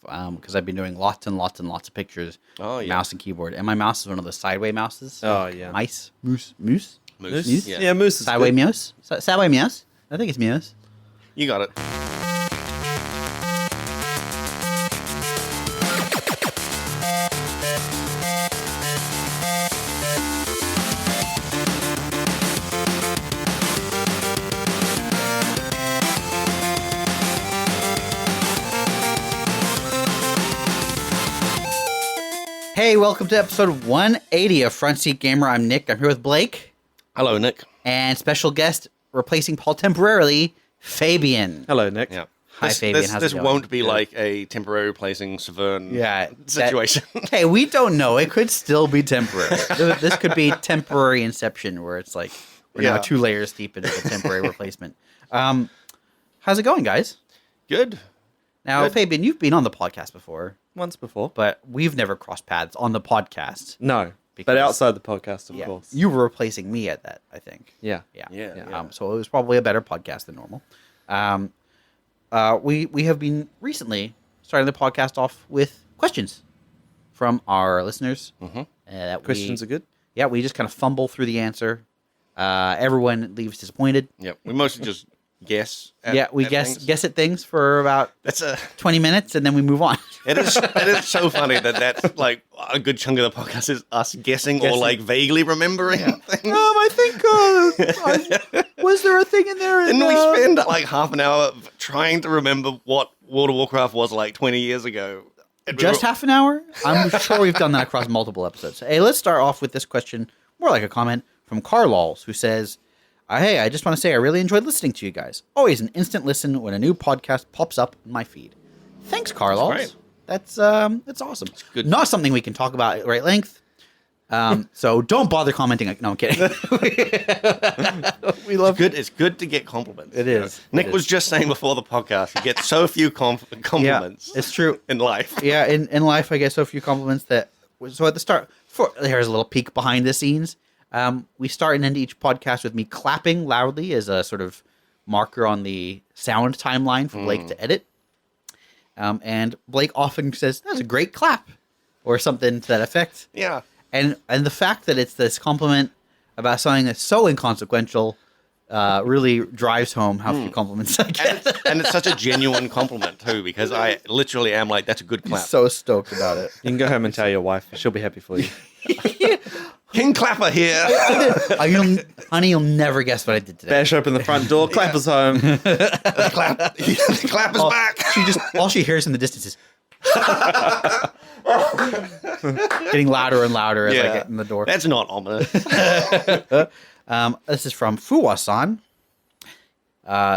because I've been doing lots and lots and lots of pictures. Oh, yeah. Mouse and keyboard, and my mouse is one of the sideway mouses. Oh, yeah. Moose. Moose. Yeah, moose is Sideway good. mouse. Sideway mouse. I think it's mouse. You got it. Hey, welcome to episode 180 of Front Seat Gamer. I'm Nick. I'm here with Blake. Hello, Nick. And special guest replacing Paul temporarily, Fabian. Hello, Nick. Yeah. Hi, Fabian. How's This it going? won't be like a temporary replacing Severn situation. Hey, we don't know. It could still be temporary. This could be temporary Inception, where it's like we're now 2 layers deep into the temporary replacement. How's it going, guys? Good. Now, Good. Fabian, you've been on the podcast before, Once before. but we've never crossed paths on the podcast. No, Because- but outside the podcast, of course. You were replacing me at that, I think. Yeah. Yeah. So it was probably a better podcast than normal. We have been recently starting the podcast off with questions from our listeners. Mm-hmm. Questions are good. Yeah, we just kind of fumble through the answer. Everyone leaves disappointed. Yep. We mostly just guess. We at guess things. at things for about That's 20 minutes, and then we move on. It is so funny that's like a good chunk of the podcast is us guessing. Or like vaguely remembering things. I think was there a thing in there? Didn't we spend like half an hour trying to remember what World of Warcraft was like 20 years ago? And we Just were- half an hour? I'm sure we've done that across multiple episodes. Hey, let's start off with this question, more like a comment from Carlols, who says, hey, I just want to say I really enjoyed listening to you guys. Always an instant listen when a new podcast pops up in my feed. Thanks, Carlols. That's awesome. good. Not something we can talk about at great length. So don't bother commenting. No, I'm kidding. We love Good. It's good to get compliments. It is. Nick It was is. just saying before the podcast, you get so few compliments it's true. in life. Yeah, in life, I get so few compliments that. So at the start, here's a little peek behind the scenes. We start and end each podcast with me clapping loudly as a sort of marker on the sound timeline for Blake to edit. And Blake often says, "That's a great clap," or something to that effect. Yeah. And the fact that it's this compliment about something that's so inconsequential really drives home how few compliments I get. And it's such a genuine compliment too, because I literally am like, that's a good clap. So stoked about it. You can go home and tell your wife. She'll be happy for you. King Clapper here. Honey, you'll never guess what I did today. Bash open the front door. Clapper's home. The clap is back. All she hears in the distance is getting louder and louder as I get in the door. That's not ominous. This is from Fuwa-san.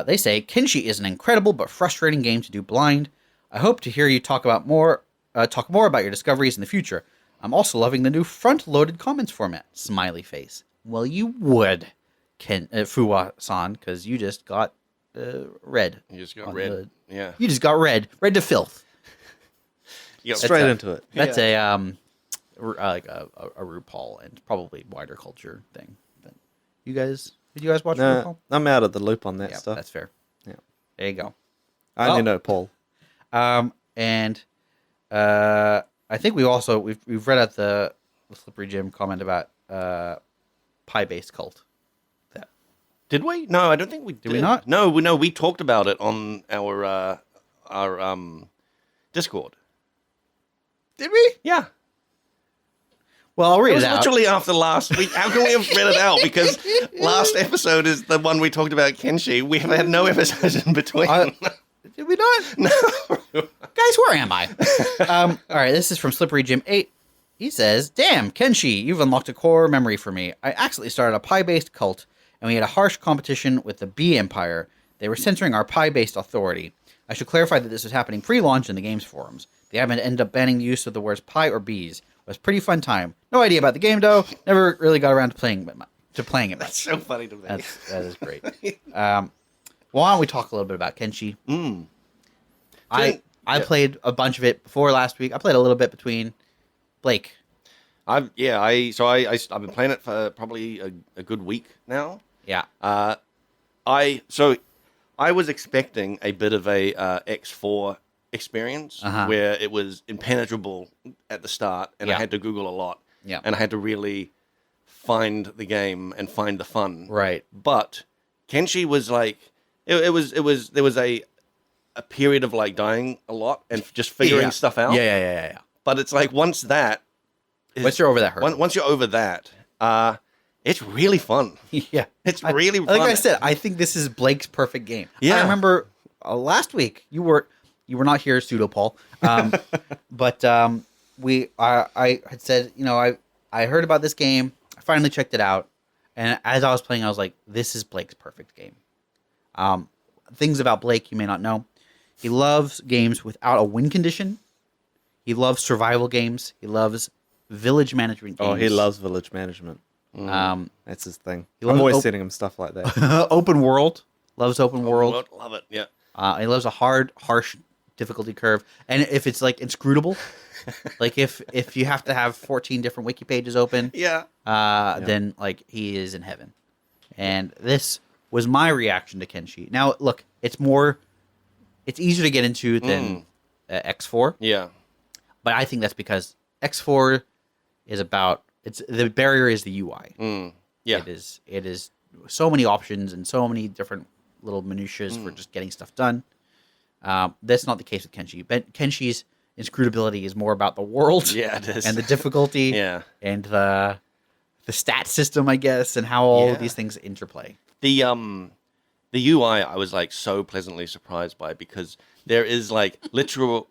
They say Kenshi is an incredible but frustrating game to do blind. I hope to hear you talk more about your discoveries in the future. I'm also loving the new front-loaded comments format. Smiley face. Well, you would, Fuwa-san, because you just got red. You just got red. Yeah. You just got red to filth. You got Straight into it. That's like a RuPaul and probably wider culture thing. But did you guys watch No, RuPaul? I'm out of the loop on that Yeah, stuff. that's fair. Yeah. There you go. I only know Paul. And I think we've read out the Slippery Jim comment about pie-based cult. Did we? No, I don't think we did. we not? No, we talked about it on our Discord. Did we? Yeah. Well, I'll It read was it out. literally after last week. How can we have read it out? Because last episode is the one we talked about Kenshi. We have had no episodes in between. Did we not? No. Guys, where am I? All right, this is from Slippery Jim 8. He says, "Damn, Kenshi, you've unlocked a core memory for me. I accidentally started a pie-based cult, and we had a harsh competition with the Bee Empire. They were censoring our pie-based authority. I should clarify that this was happening pre-launch in the game's forums. The admin ended up banning the use of the words pie or bees. It was a pretty fun time. No idea about the game, though. Never really got around to playing it much. That's so funny to me. That is great. Why don't we talk a little bit about Kenshi? I played a bunch of it before last week. I played a little bit between. Blake. I've been playing it for probably a good week now. Yeah. I was expecting a bit of a X4 experience Uh-huh. where it was impenetrable at the start, and I Yeah. had to Google a lot, Yeah. and I had to really find the game and find the fun. Right. But Kenshi was like, there was a period of like dying a lot and just figuring Yeah. stuff out. Yeah. But it's like once that, Once you're over that hurdle. once you're over that, it's really fun. Yeah. It's really fun. Like I said, I think this is Blake's perfect game. Yeah. I remember last week you were not here, pseudo Paul, but I had said, I heard about this game. I finally checked it out, and as I was playing, I was like, this is Blake's perfect game. Things about Blake you may not know: he loves games without a win condition. He loves survival games. He loves village management games. Oh, he loves village management. That's his thing. I'm loves always sending him stuff like that. open world. Loves open world. Love it. Yeah. He loves a hard, harsh difficulty curve, and if it's like inscrutable, like if you have to have 14 different wiki pages open, Yeah. then like he is in heaven. And this was my reaction to Kenshi. Now, look, it's easier to get into than X4, Yeah. but I think that's because X4 is the barrier is the UI. Yeah. It is so many options and so many different little minutiae for just getting stuff done. That's not the case with Kenshi. But Kenshi's inscrutability is more about the world, Yeah, it is. and the difficulty, Yeah. and the stat system, I guess, and how all Yeah. of these things interplay. The UI I was like so pleasantly surprised by, because there is like literal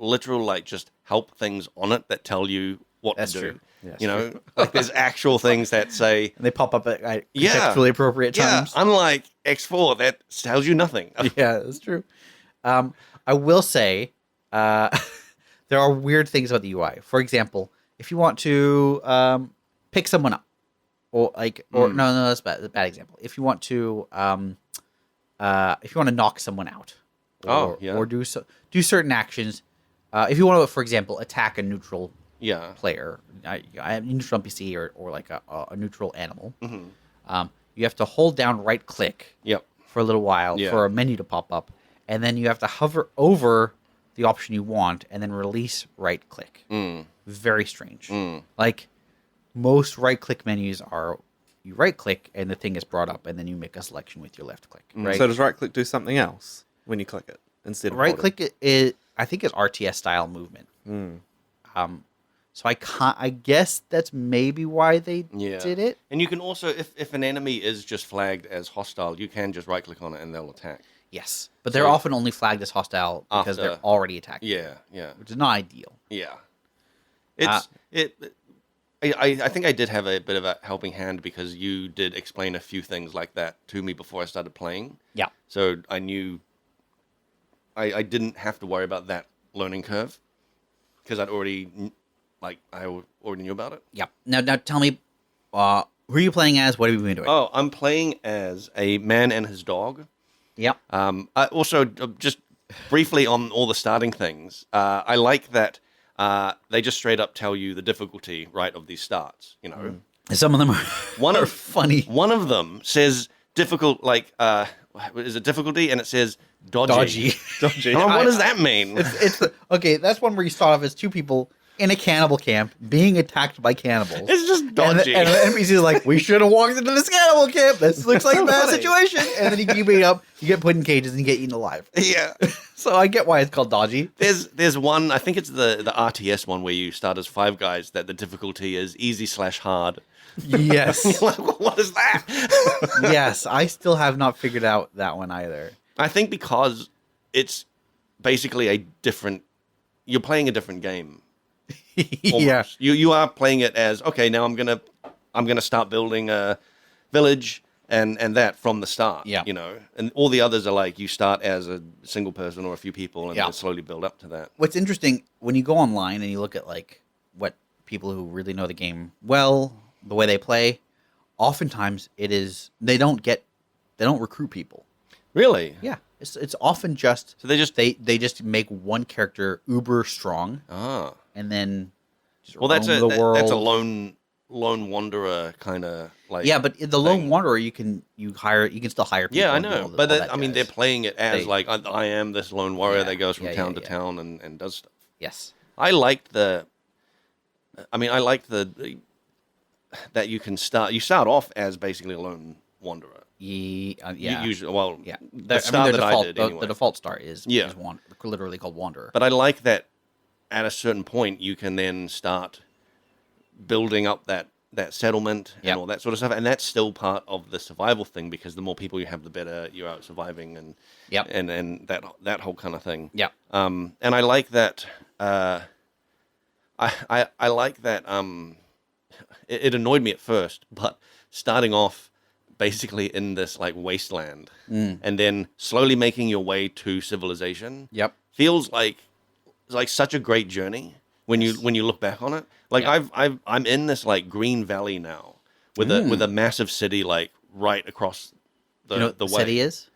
like just help things on it that tell you what That's to do. true. Yes, Like there's actual things that say, And they pop up at Yeah. contextually appropriate yeah, times. unlike X4 that tells you nothing. Yeah, that's true. I will say there are weird things about the UI. For example, if you want to pick someone up, no, that's bad. That's a bad example. If you want to knock someone out, or do certain actions, if you want to, for example, attack a neutral Yeah. player, a neutral NPC or like a neutral animal, Mm-hmm. you have to hold down right click Yep. for a little while Yeah. for a menu to pop up, and then you have to hover over the option you want and then release right click. Very strange. Like most right click menus are you right click and the thing is brought up and then you make a selection with your left click. Right. So does right click do something else when you click it instead of right holding? click is I think it's RTS style movement. So I guess that's maybe why they Yeah. did it. And you can also, if an enemy is just flagged as hostile, you can just right click on it and they'll attack. Yes, but they're often only flagged as hostile because they're After. already attacking, Yeah. Yeah. which is not ideal. Yeah. I think I did have a bit of a helping hand, because you did explain a few things like that to me before I started playing. Yeah. So I knew I didn't have to worry about that learning curve, because I already knew about it. Yeah. Now tell me, who are you playing as? What have you been doing? Oh, I'm playing as a man and his dog. Yep. I also, just briefly on all the starting things, I like that they just straight up tell you the difficulty, right, of these starts, Some of them are, One are of funny. One of them says difficult, like, is it difficulty? And it says dodgy. Dodgy. Oh, what does that mean? Okay, that's one where you start off as two people in a cannibal camp being attacked by cannibals. It's just dodgy. And the NPC is like, we should have walked into this cannibal camp. This looks like a bad Funny. situation. And then you beat up, you get put in cages, and you get eaten alive. Yeah. So I get why it's called dodgy. There's one, I think it's the RTS one, where you start as five guys, that the difficulty is easy/hard. Yes. Like, what is that? Yes, I still have not figured out that one either. I think because it's basically you're playing a different game. Yeah. Almost. You are playing it as, okay, now I'm gonna start building a village and that from the start. Yeah. And all the others are like you start as a single person or a few people and Yeah. then slowly build up to that. What's interesting when you go online and you look at like what people who really know the game well, the way they play, oftentimes they don't recruit people. Really? Yeah, it's often just So they just make one character uber strong ah. and then just Well, that's roam the world. that's a lone lone wanderer kind of like. Yeah, but the Lone thing. Wanderer, you can still hire people. Yeah, I and do know, all the- but all that, that I mean, they're jazz. playing it as They- like I am this lone warrior Yeah, that goes from yeah, town yeah, to yeah. town and does stuff. Yes. I liked the. I mean, I liked the that you start off as basically a lone wanderer. Yeah. Usually, well, Yeah. the start that default, I did the, anyway. the default start is Yeah. literally called Wanderer. But I like that at a certain point you can then start building up that settlement and Yep. all that sort of stuff, and that's still part of the survival thing because the more people you have, the better you're out surviving and Yep. and that whole kind of thing. Yeah. And I like that. I like that. It annoyed me at first, but starting off basically in this like wasteland, and then slowly making your way to civilization. Yep. Feels like such a great journey when you look back on it. Like Yeah. I'm in this like green valley now with a massive city like right across the You know what the the way. city is?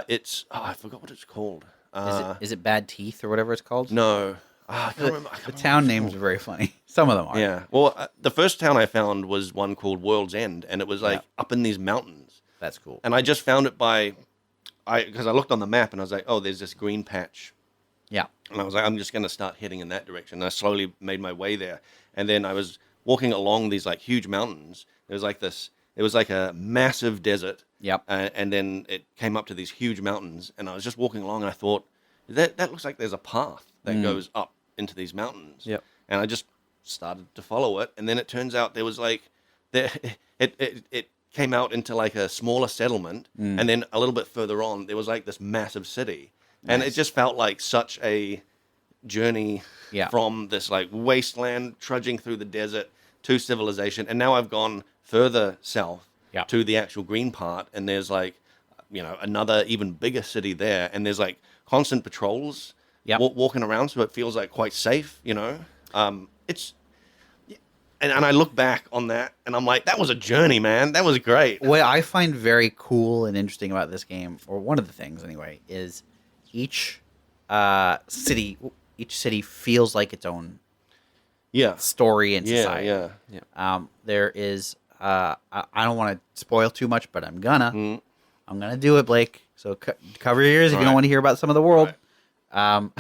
It's I forgot what it's called. Is it Bad Teeth or whatever it's called? No. I can't remember. I can't The remember town what it's names called. are very funny. Some of them are. Yeah. Well, the first town I found was one called World's End, and it was like Yeah. up in these mountains. That's cool. And I just found it because I looked on the map and I was like, oh, there's this green patch. Yeah. And I was like, I'm just going to start heading in that direction. And I slowly made my way there. And then I was walking along these like huge mountains. It was like a massive desert. Yep. And then it came up to these huge mountains. And I was just walking along and I thought, that looks like there's a path that goes up into these mountains. Yep. And I just started to follow it. And then it turns out there was like, it came out into like a smaller settlement. And then a little bit further on, there was like this massive city. And it Nice. just felt like such a journey Yeah. from this like wasteland trudging through the desert to civilization. And now I've gone further south Yeah. to the actual green part. And there's like, another even bigger city there. And there's like constant patrols Yep. walking around. So it feels like quite safe, It's, and I look back on that and I'm like, that was a journey, man. That was great. What I find very cool and interesting about this game, or one of the things anyway, is each city feels like its own Yeah. story and Yeah. society. Yeah. There is I don't want to spoil too much, but I'm gonna. Mm. I'm gonna do it, Blake. So cover your ears if you All don't right. want to hear about some of the world. All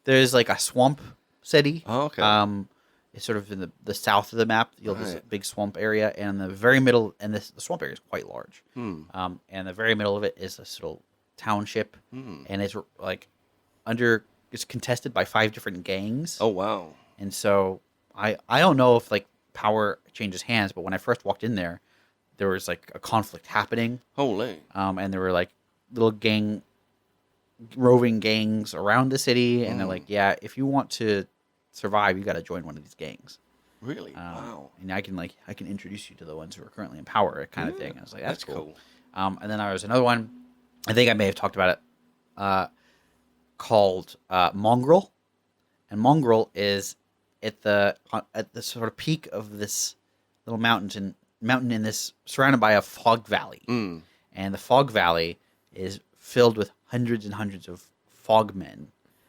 There's like a swamp city. Oh, okay. It's sort of in the south of the map. You'll have this Right. big swamp area, and in the very middle, and the swamp area is quite large. And the very middle of it is this little township, and it's like it's contested by 5 different gangs. Oh, wow. And so I don't know if like power changes hands, but when I first walked in there was like a conflict happening. Holy. And there were like little roving gangs around the city, and they're like, yeah, if you want to survive, you got to join one of these gangs. Really? Wow. And I can introduce you to the ones who are currently in power, kind of thing. I was like, that's cool. cool. And then there was another one, I think I may have talked about it, called Mongrel. And Mongrel is at the sort of peak of this little mountain in this, surrounded by a fog valley. And the fog valley is filled with hundreds and hundreds of fogmen.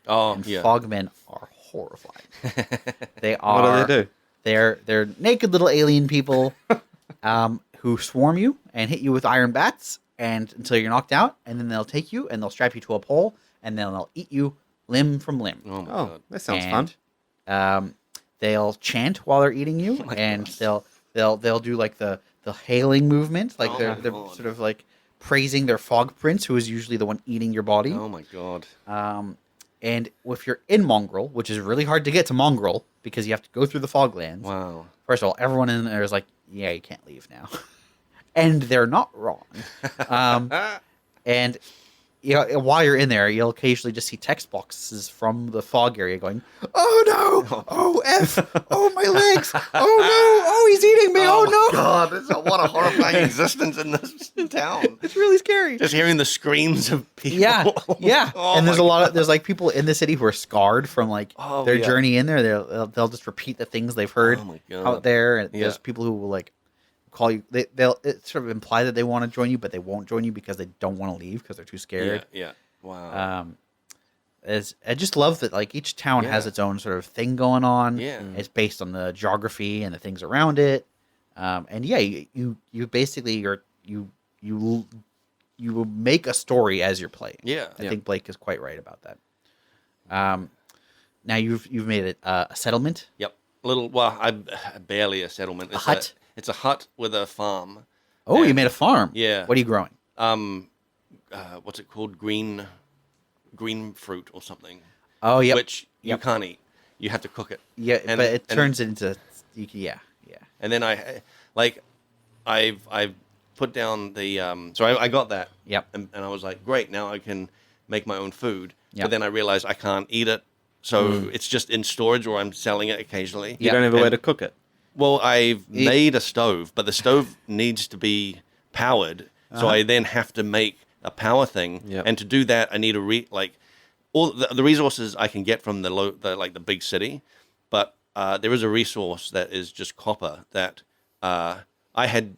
Oh, And yeah. fogmen are horrifying. They What are. do they do? They're naked little alien people who swarm you and hit you with iron bats and until you're knocked out, and then they'll take you and they'll strap you to a pole and then they'll eat you limb from limb. Oh, my Oh, God. that sounds fun. And, they'll chant while they're eating you, and they'll do like the hailing movement, like Oh they're my God. sort of like praising their fog prince, who is usually the one eating your body. Oh, my God. And if you're in Mongrel, which is really hard to get to Mongrel because you have to go through the foglands. Wow. First of all, everyone in there is like, yeah, you can't leave now. And they're not wrong. And while you're in there, you'll occasionally just see text boxes from the fog area going, oh no, oh F, oh my legs, oh no, oh he's eating me, oh no. God, what a horrifying existence in this town. It's really scary. Just hearing the screams of people. Yeah, yeah. Oh, And there's my there's like people in the city who are scarred from like Oh, their yeah. journey in there. They'll just repeat the things they've heard Oh, my God. out there. And Yeah. there's people who will like call you. They'll sort of imply that they want to join you, but they won't join you because they don't want to leave because they're too Yeah, scared. yeah. Wow. I just love that like each town has Yeah. its own sort of thing going on. Yeah. It's based on the geography and the things around it. And yeah, you basically you will make a story as you're playing. Yeah. I think Blake is quite right about that. Now you've made it a settlement. Yep. Barely a settlement. It's hut? It's a hut with a farm. Oh, you And- made a farm. Yeah. What are you growing? What's it called? Green fruit or something. Oh, yep. Which you can't eat. You have to cook it. Yeah, And- but it and- turns it into yeah. And then I've put down the so I got that. Yep. And I was like, great, now I can make my own food. Yep. But then I realized I can't eat it. So it's just in storage or I'm selling it occasionally. You don't have a way to cook it. Well, I've made a stove, but the stove needs to be powered. So I then have to make a power thing. Yep. And to do that, I need all the resources I can get from the big city. But there is a resource that is just copper that I had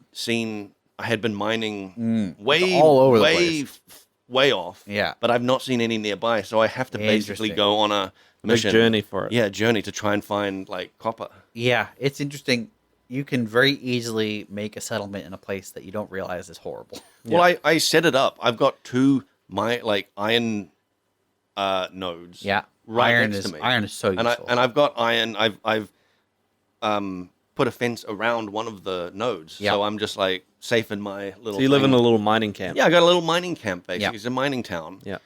been mining way all over the way place. way off. Yeah. But I've not seen any nearby, so I have to basically Interesting. go on a Big mission. journey for it. Yeah, journey to try and find like copper. Yeah, it's interesting. You can very easily make a settlement in a place that you don't realize is horrible. Well, I set it up. I've got two iron nodes. Yeah, right iron next is to me. iron is so useful. And I've got iron. I've put a fence around one of the nodes, Yeah. so I'm just like safe in my little. So you live in thing. a little mining camp. Yeah, I got a little mining camp basically. Yeah. It's a mining town. Yeah.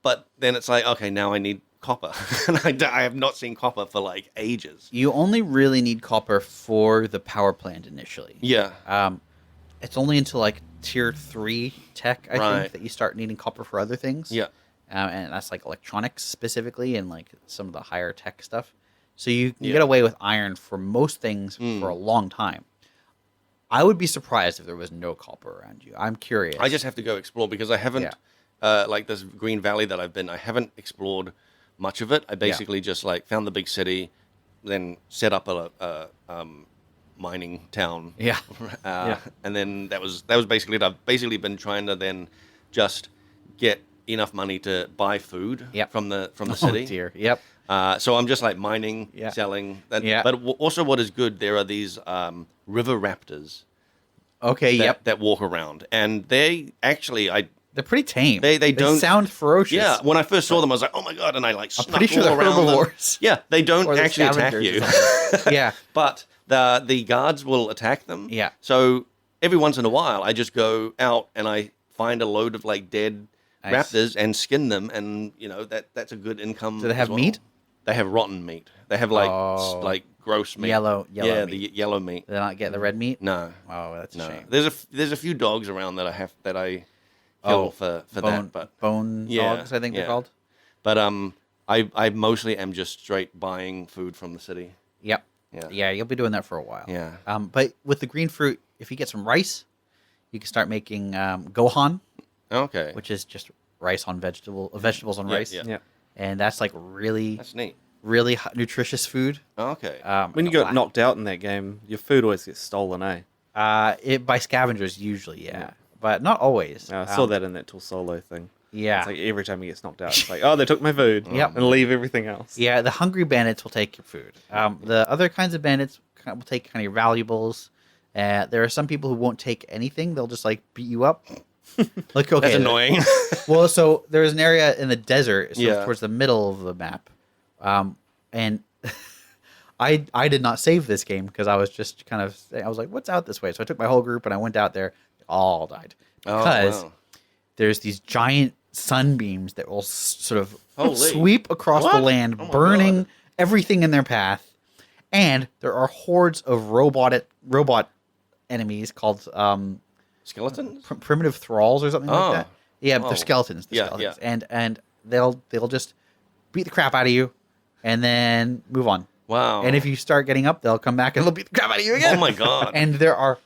But then it's like, okay, now I need copper, and I have not seen copper for like ages. You only really need copper for the power plant initially. Yeah. It's only until like tier 3 tech, I Right. think, that you start needing copper for other things. Yeah. And that's like electronics specifically and like some of the higher tech stuff. So you can Yeah. get away with iron for most things for a long time. I would be surprised if there was no copper around you. I'm curious. I just have to go explore because I haven't, like this Green Valley that I've been, I haven't explored much of it. I basically just like found the big city, then set up a mining town. Yeah. And then that was basically it. I've basically been trying to then just get enough money to buy food Yep. from the Oh, city. dear. Yep. So I'm just like mining, Yeah. selling. That, Yeah. But also what is good, there are these river raptors Okay, that walk around. And they actually, They're pretty tame. They don't sound ferocious. yeah, when I first saw them, I was like, "Oh my god!" And I like I'm snuck pretty sure all they're around them. herbivores. Yeah, they don't Or they're actually attack scavengers you, or something. Yeah. but the guards will attack them. Yeah. So every once in a while, I just go out and I find a load of like dead Nice. raptors and skin them, and that's a good income. Do they have as well. meat? They have rotten meat. They have like Oh. like gross meat. Yellow yeah, meat. the yellow meat. They're not getting the red meat? No, Oh, that's a no. shame. There's a few dogs around that I kill for that, but bone Yeah, dogs, I think they're yeah. called. But I mostly am just straight buying food from the city. Yep. Yeah. Yeah, you'll be doing that for a while. Yeah. But with the green fruit, if you get some rice, you can start making gohan, Okay. which is just rice on vegetables on Yeah, rice. yeah. Yeah. And that's like really, That's neat. really nutritious food. Okay. When you got knocked out in that game, your food always gets stolen, eh? By scavengers usually, yeah. But not always. I saw that in that Tool Solo thing. Yeah. It's like every time he gets knocked out, it's like, oh, they took my food. Yep. And leave everything else. Yeah, the hungry bandits will take your food. The other kinds of bandits will take kind of your valuables. There are some people who won't take anything. They'll just like beat you up. Like, okay, That's annoying. Well, so there's an area in the desert, sort of Yeah. towards the middle of the map, and I did not save this game because I was just I was like, what's out this way? So I took my whole group and I went out there. They all died because wow. there's these giant sunbeams that will sort of Holy. sweep across the What? land, Oh my burning God. everything in their path. And there are hordes of robot enemies called Skeletons? primitive thralls or something Oh. like that. Yeah, Oh. they're skeletons. Yeah, Skeletons. And they'll just beat the crap out of you, and then move on. Wow. And if you start getting up, they'll come back and they'll beat the crap out of you again. Oh my God. And there are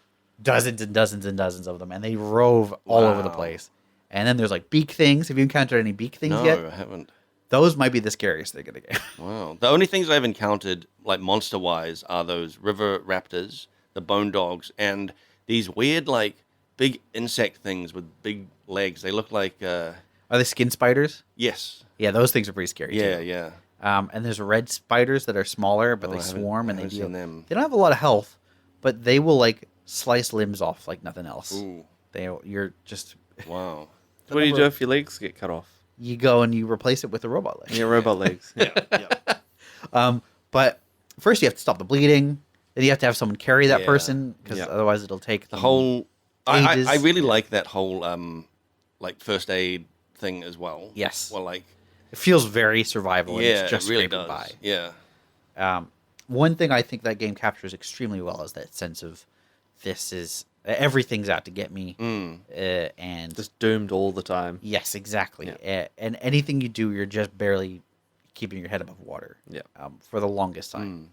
dozens and dozens and dozens of them, and they rove all over the Wow. place. And then there's like beak things. Have you encountered any beak things No, yet? I haven't. Those might be the scariest thing in the game. Wow. The only things I've encountered, like monster-wise, are those river raptors, the bone dogs, and these weird, like, big insect things with big legs. They look like... Are they skin spiders? Yes. Yeah, those things are pretty scary Yeah, too. yeah. And there's red spiders that are smaller, but Oh, they I haven't- swarm I and they haven't deal. seen them. They don't have a lot of health, but they will like slice limbs off like nothing else. Ooh, You're just wow. So what do you do if your legs get cut off? you go and you replace it with a robot leg. Yeah, robot legs. Yeah, yeah. But first you have to stop the bleeding. Then you have to have someone carry that Yeah. person because Yeah. otherwise it'll take The them whole... ages. I really like that whole, like, first aid thing as well. Yes. Well, like... It feels very survival. And Yeah, it's just it really scraping does. by. Yeah. One thing I think that game captures extremely well is that sense of this is everything's out to get me, and Just doomed all the time. yes, exactly. Yeah. And anything you do, you're just barely keeping your head above water. Yeah. For the longest time.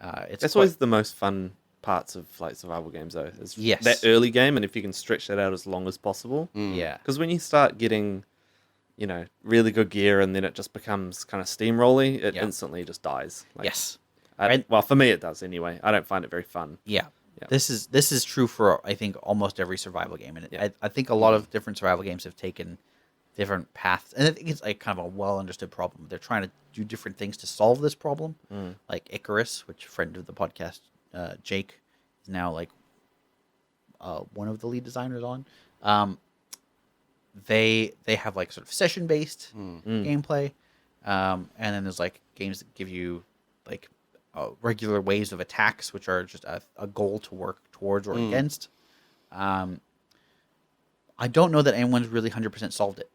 It's That's quite- always the most fun parts of like survival games, though. Is Yes. that early game, and if you can stretch that out as long as possible. yeah. Because when you start getting, really good gear, and then it just becomes kind of steamrolly, it Yeah. instantly just dies. Like, Yes. well, for me, it does anyway. I don't find it very fun. Yeah. Yeah. This is true for I think almost every survival game, and Yeah. I think a lot of different survival games have taken different paths, and I think it's like kind of a well understood problem. They're trying to do different things to solve this problem, like Icarus, which friend of the podcast, Jake, is now like one of the lead designers on. They have like sort of session based gameplay, and then there's like games that give you like regular waves of attacks, which are just a goal to work towards or against. I don't know that anyone's really 100% solved it.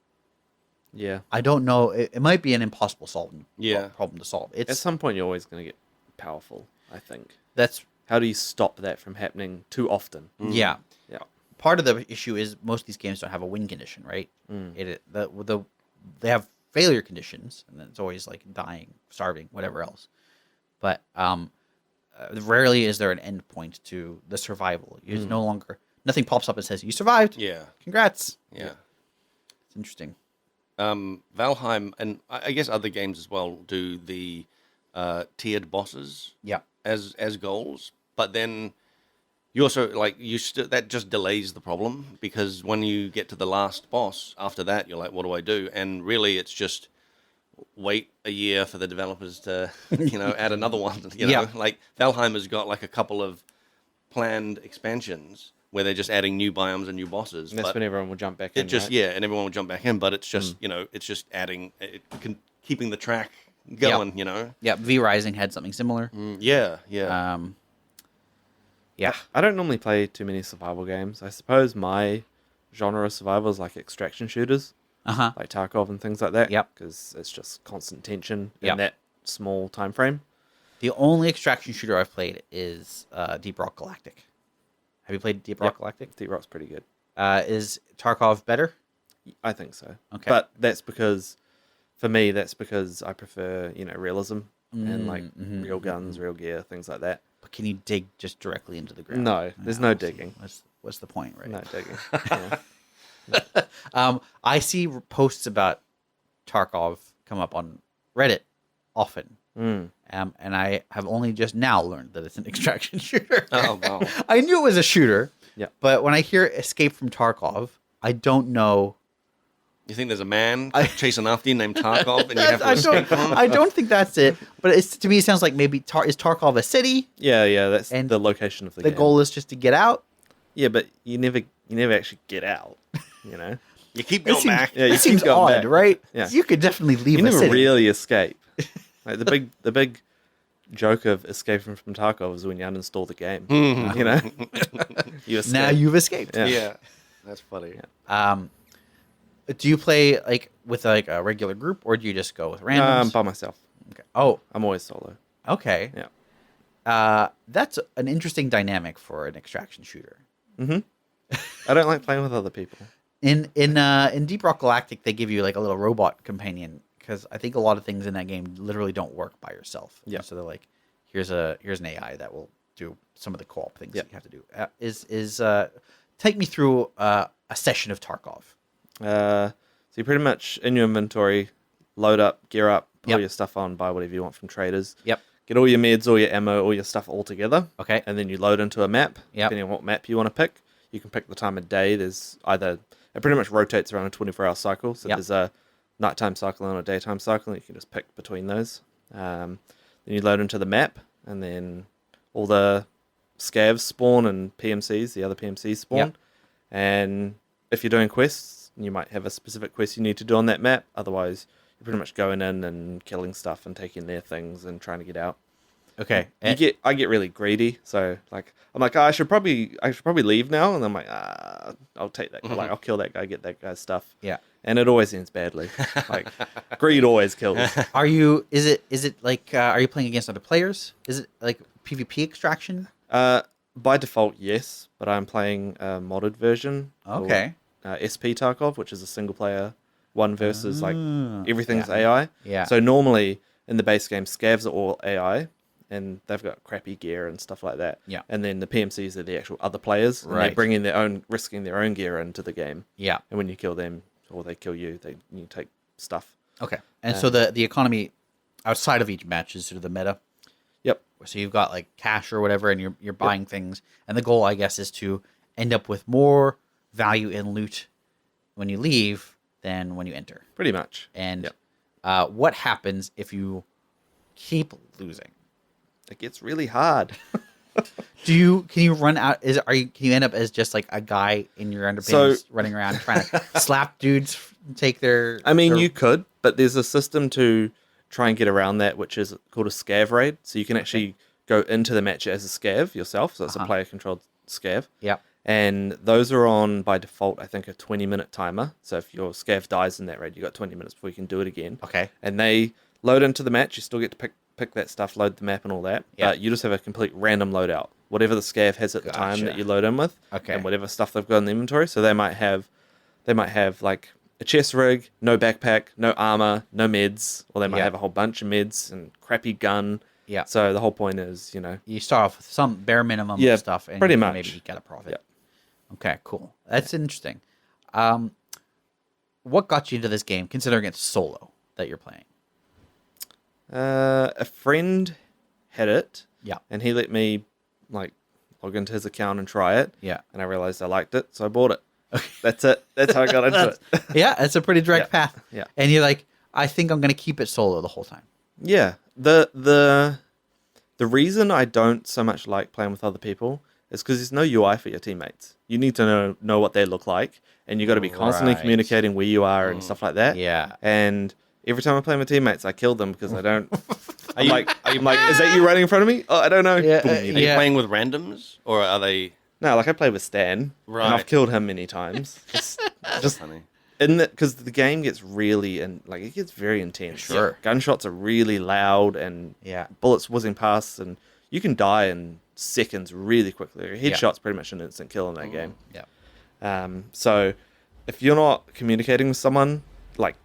Yeah. I don't know. It might be an impossible Yeah. problem to solve. At It's some point, you're always going to get powerful, I think. that's How do you stop that from happening too often? yeah. Yeah. Part of the issue is most of these games don't have a win condition, right? They have failure conditions, and then it's always like dying, starving, whatever else. But rarely is there an end point to the survival. It's no longer nothing pops up and says you survived. Yeah. Congrats. Yeah. It's interesting. Valheim, and I guess other games as well, do the tiered bosses Yeah. as goals, but then you also like that just delays the problem, because when you get to the last boss after that, you're like, what do I do? And really, it's just wait a year for the developers to add another one. Yeah. Like Valheim has got like a couple of planned expansions where they're just adding new biomes and new bosses. And that's but when everyone will jump back it in. just right? and everyone will jump back in, but it's just it's just adding keeping the track going. Yeah. V Rising had something similar. Yeah. Yeah. I don't normally play too many survival games. I suppose my genre of survival is like extraction shooters, like Tarkov and things like that. Yep. Because it's just constant tension Yep. in that small time frame. The only extraction shooter I've played is Deep Rock Galactic. Have you played Deep Rock Yep. Galactic? Deep Rock's pretty good. Is Tarkov better? I think so. Okay. But that's because, for me, I prefer, realism and like real guns, real gear, things like that. But can you dig just directly into the ground? No, there's no digging. What's the point, right? No digging. Yeah. I see posts about Tarkov come up on Reddit often. And I have only just now learned that it's an extraction shooter. Oh, wow. I knew it was a shooter. Yeah. But when I hear Escape from Tarkov, I don't know. You think there's a man chasing after you named Tarkov, and you have to I escape from him? I don't think that's it. But to me, it sounds like maybe is Tarkov a city? Yeah, that's And the location of the The game. goal is just to get out. Yeah, but you never actually get out, you know? You keep It going seems, back. Yeah, you it seems keep going odd, back. right? Yeah. You could definitely leave You a never city. really escape. Like the big joke of escaping from Tarkov is when you uninstall the game. You know? You escape. Now you've escaped. Yeah. Yeah, that's funny. Do you play like with like a regular group, or do you just go with randoms? by myself. Okay. Oh, I'm always solo. okay. Yeah. That's an interesting dynamic for an extraction shooter. I don't like playing with other people. In Deep Rock Galactic, they give you like a little robot companion, because I think a lot of things in that game literally don't work by yourself. Yeah. So they're like, here's an AI that will do some of the co-op things that you have to do. Take me through a session of Tarkov. So you pretty much, in your inventory, load up, gear up, put all Yep. your stuff on, buy whatever you want from traders. Yep. Get all your meds, all your ammo, all your stuff all together. Okay. And then you load into a map. Yep. Depending on what map you want to pick. You can pick the time of day. There's either it pretty much rotates around a 24-hour cycle. So Yep. there's a nighttime cycle and a daytime cycle, and you can just pick between those. Then you load into the map, and then all the scavs spawn and PMCs, the other PMCs spawn. Yep. And if you're doing quests, you might have a specific quest you need to do on that map. Otherwise, you're pretty much going in and killing stuff and taking their things and trying to get out. Okay. I get really greedy, so like I'm like, I should probably leave now, and I'm like, I'll take that, like I'll kill that guy, get that guy's stuff. Yeah. And it always ends badly. Like greed always kills. Are you? Is it like? Are you playing against other players? Is it like PvP extraction? By default, yes, but I'm playing a modded version. Okay. Called, SP Tarkov, which is a single player one versus like everything's Yeah. AI. Yeah. So normally in the base game, scavs are all AI, and they've got crappy gear and stuff like that. Yeah. And then the PMCs are the actual other players, and Right. they bring in their own, risking their own gear into the game. Yeah. And when you kill them or they kill you, you take stuff. Okay. And so the economy outside of each match is sort of the meta. Yep. So you've got like cash or whatever, and you're buying things, and the goal, I guess, is to end up with more value in loot when you leave than when you enter. Pretty much. And Yep. what happens if you keep losing? It gets really hard. Can you run out? Can you end up as just like a guy in your underpants running around trying to slap dudes, take their? I mean, their- you could, but there's a system to try and get around that, which is called a scav raid. So you can actually go into the match as a scav yourself. So it's a player-controlled scav. Yep. And those are on, by default, I think, a 20-minute timer. So if your scav dies in that raid, you got 20 minutes before you can do it again. Okay. And they load into the match. You still get to pick that stuff, load the map and all that. Yeah. But you just have a complete random loadout. Whatever the scav has at the time Gotcha. that you load in with. Okay. And whatever stuff they've got in the inventory. So they might have like a chest rig, no backpack, no armor, no meds. Or they might have a whole bunch of meds and crappy gun. Yeah. So the whole point is, You start off with some bare minimum stuff, and pretty you can much. maybe get a profit. Yep. Okay, cool. That's interesting. What got you into this game, considering it's solo that you're playing? A friend had it. Yeah. And he let me like log into his account and try it. Yeah. And I realized I liked it, so I bought it. That's it. That's how I got into it. Yeah, it's a pretty direct Yeah. path. Yeah. And you're like, I think I'm going to keep it solo the whole time. Yeah. The reason I don't so much like playing with other people is because there's no UI for your teammates. You need to know what they look like, and you got to be constantly Right. communicating where you are and stuff like that. Yeah. And every time I play with teammates, I kill them because I don't. I'm like, is that you running in front of me? Oh, I don't know. Yeah, Boom, Are you you Yeah. playing with randoms, or are they No, like I play with Stan, Right. and I've killed him many times. Just funny? in that, because the game gets really it gets very intense. Sure. Gunshots are really loud and Yeah. bullets whizzing past, and you can die in seconds really quickly. A headshot's pretty much an instant kill in that game. Yeah. So if you're not communicating with someone like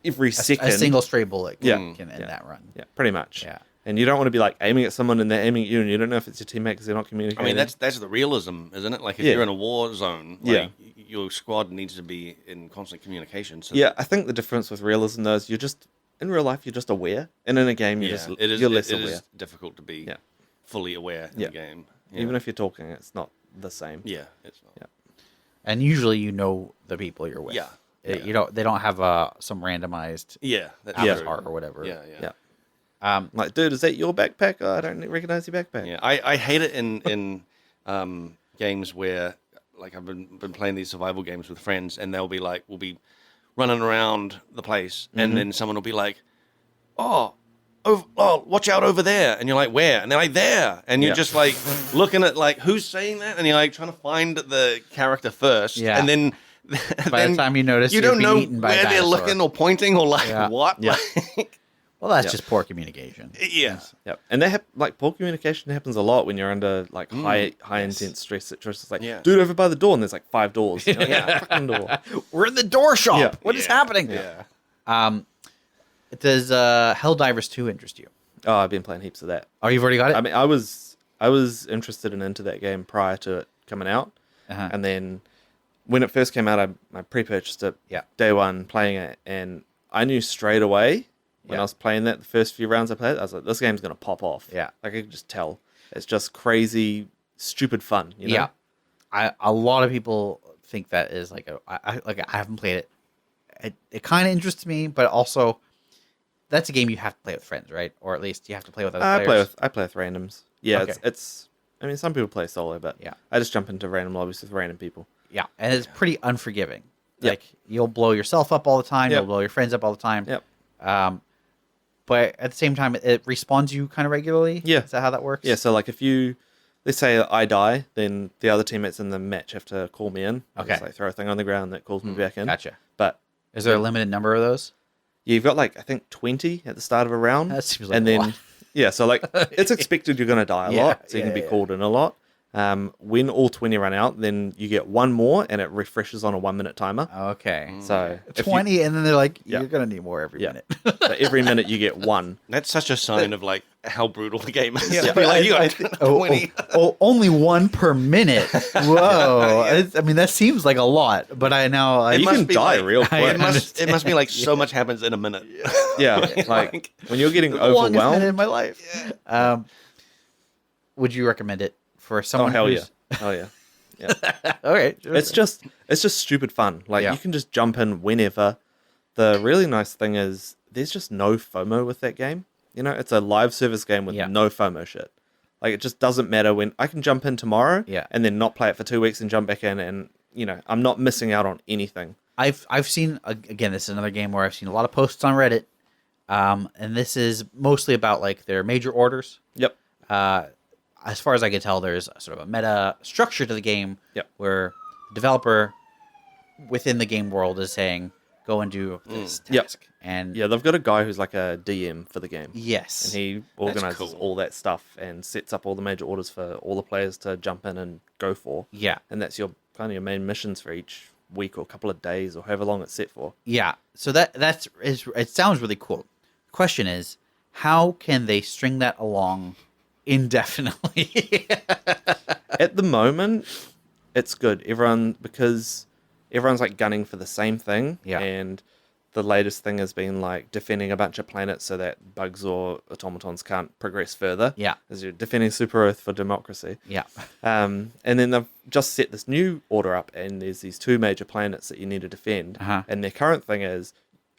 every second, A single stray bullet can, Yeah. can end that run. yeah, pretty much. Yeah. And you don't want to be like aiming at someone and they're aiming at you, and you don't know if it's your teammate because they're not I communicating. mean, that's the realism, isn't it? Like if Yeah. you're in a war zone, Yeah. like, your squad needs to be in constant communication. So Yeah, I think the difference with realism though is you're just in real life you're just aware, and in a game you're you're less it aware. is difficult to be Yeah. fully aware in Yeah. the game. Yeah. Even if you're talking, it's not the same. yeah, it's not. Yeah. And usually you know the people you're with. Yeah. You don't. They don't have some randomized Yeah, that's avatar true. or whatever. Yeah, yeah. Yeah. Like, dude, is that your backpack? Oh, I don't recognize your backpack. Yeah, I hate it in games where like I've been playing these survival games with friends, and they'll be like, we'll be running around the place, and then someone will be like, oh, watch out over there, and you're like, where? And they're like, there, and you're Yeah. just like looking at like who's saying that, and you're like trying to find the character first, Yeah. and then By the time you notice, you you're don't being know eaten by a where they're dinosaur. looking or pointing or like Yeah. what. Yeah. Like, Well, that's Yeah. just poor communication. yeah. Yep. And that like poor communication happens a lot when you're under like high yes. intense stress situations. It's like, Yeah. dude, over by the door, and there's like 5 doors. You're like, Yeah. fucking door. We're in the door shop. Yeah. What is Yeah. happening? Yeah. Does Helldivers 2 interest you? Oh, I've been playing heaps of that. Oh, you've already got it. I mean, I was interested and into that game prior to it coming out, Uh-huh. and then when it first came out, I pre-purchased it. Yeah. Day one, playing it, and I knew straight away when Yeah. I was playing that. The first few rounds I played, I was like, this game's gonna pop off. Yeah. Like I could just tell. It's just crazy, stupid fun. You know? Yeah. A lot of people think that is like I haven't played it. It kind of interests me, but also that's a game you have to play with friends, right? Or at least you have to play with other players. I play with randoms. Yeah, Okay. it's. I mean, some people play solo, but Yeah. I just jump into random lobbies with random people. Yeah, and it's pretty unforgiving. Yep. Like you'll blow yourself up all the time. Yep. You'll blow your friends up all the time. Yep. But at the same time, it respawns you kind of regularly. Yeah. Is that how that works? Yeah, so like if you, let's say I die, then the other teammates in the match have to call me in. Okay. Just like throw a thing on the ground that calls me back in. Gotcha. But Is there a limited number of those? you've got like I think 20 at the start of a round. That seems like and a then lot. yeah, so like it's expected you're going to die a Yeah, lot, so you can be yeah. called in a lot. When all 20 run out, then you get one more, and it refreshes on a 1 minute timer. Okay. So if you- 20, and then they're like, Yeah. you're gonna need more every Yeah. minute. so every minute you get one. That's such a sign of like how brutal the game is. Yeah, Yeah, but like, you I got think- 20. only one per minute. Whoa. I mean, that seems like a lot, but I know You must can be die like- real quick. It must be like so much happens in a minute. Yeah, like when you're getting the longest minute overwhelmed. in my life. Would you recommend it for Oh someone? hell yeah! who's... Oh yeah! All right. It's just stupid fun. Like Yeah. you can just jump in whenever. The really nice thing is there's just no FOMO with that game. You know, it's a live service game with Yeah. no FOMO shit. Like it just doesn't matter when I can jump in tomorrow, Yeah. and then not play it for 2 weeks and jump back in, and you know I'm not missing out on anything. I've seen, again, this is another game where I've seen a lot of posts on Reddit, and this is mostly about like their major orders. Yep. As far as I can tell, there's a sort of a meta structure to the game. Yep. Where the developer within the game world is saying, "Go and do this Yep. task." And Yeah, they've got a guy who's like a DM for the game. yes, And he organizes cool. all that stuff and sets up all the major orders for all the players to jump in and go for. yeah, And that's your kind of your main missions for each week or couple of days or however long it's set for. yeah. So it sounds really cool. Question is, how can they string that along indefinitely? At the moment, it's good. Because everyone's like gunning for the same thing. Yeah. And the latest thing has been like defending a bunch of planets so that bugs or automatons can't progress further. Yeah. As you're defending Super Earth for democracy. Yeah. And then they've just set this new order up, and there's these two major planets that you need to defend. Uh-huh. And their current thing is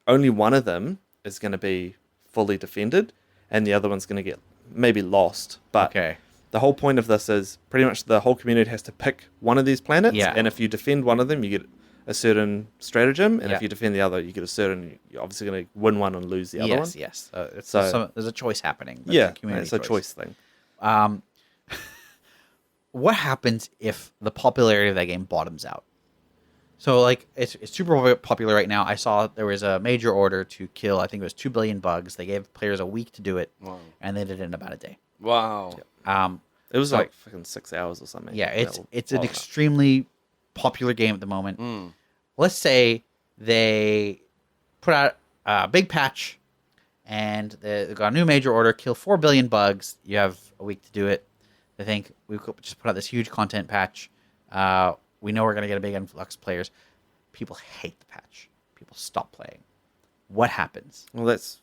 only one of them is going to be fully defended, and the other one's going to get maybe lost. But Okay. the whole point of this is pretty much the whole community has to pick one of these planets, Yeah. and if you defend one of them, you get a certain stratagem, and Yeah. if you defend the other, you get a certain. You're obviously going to win one and lose the other one. Yes. So- There's a choice happening. That's Yeah, community it's a choice thing. What happens if the popularity of that game bottoms out? So, like, it's super popular right now. I saw there was a major order to kill, I think it was 2 billion bugs. They gave players a week to do it, Wow. and they did it in about a day. Wow. It was So- like fucking 6 hours or something. Yeah, it's That'll it's an bottom out. extremely popular game at the moment. Mm. Let's say they put out a big patch, and they got a new major order, kill 4 billion bugs. You have a week to do it. They think we could just put out this huge content patch. We know we're going to get a big influx of players. People hate the patch. People stop playing. What happens? Well, that's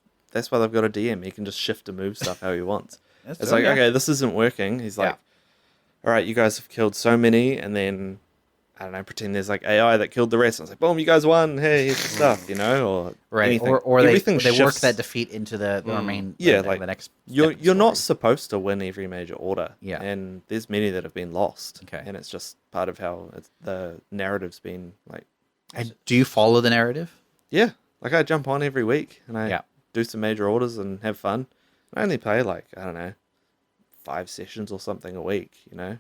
why they've got a DM. He can just shift to move stuff how he wants. That's It's true, like, yeah. okay, this isn't working. He's like, all right, you guys have killed so many, and then I don't know, pretend there's like AI that killed the rest. And it's like, boom, you guys won. Hey, here's the stuff, you know, or Right, anything. or they Everything work shifts. that defeat into the remain. Yeah, the like next. You're step in you're not story. supposed to win every major order. Yeah. and there's many that have been lost. Okay. and it's just part of how the narrative's been like. And do you follow the narrative? Yeah, like I jump on every week and I Yeah. do some major orders and have fun. I only play like I don't know, 5 sessions or something a week. You know.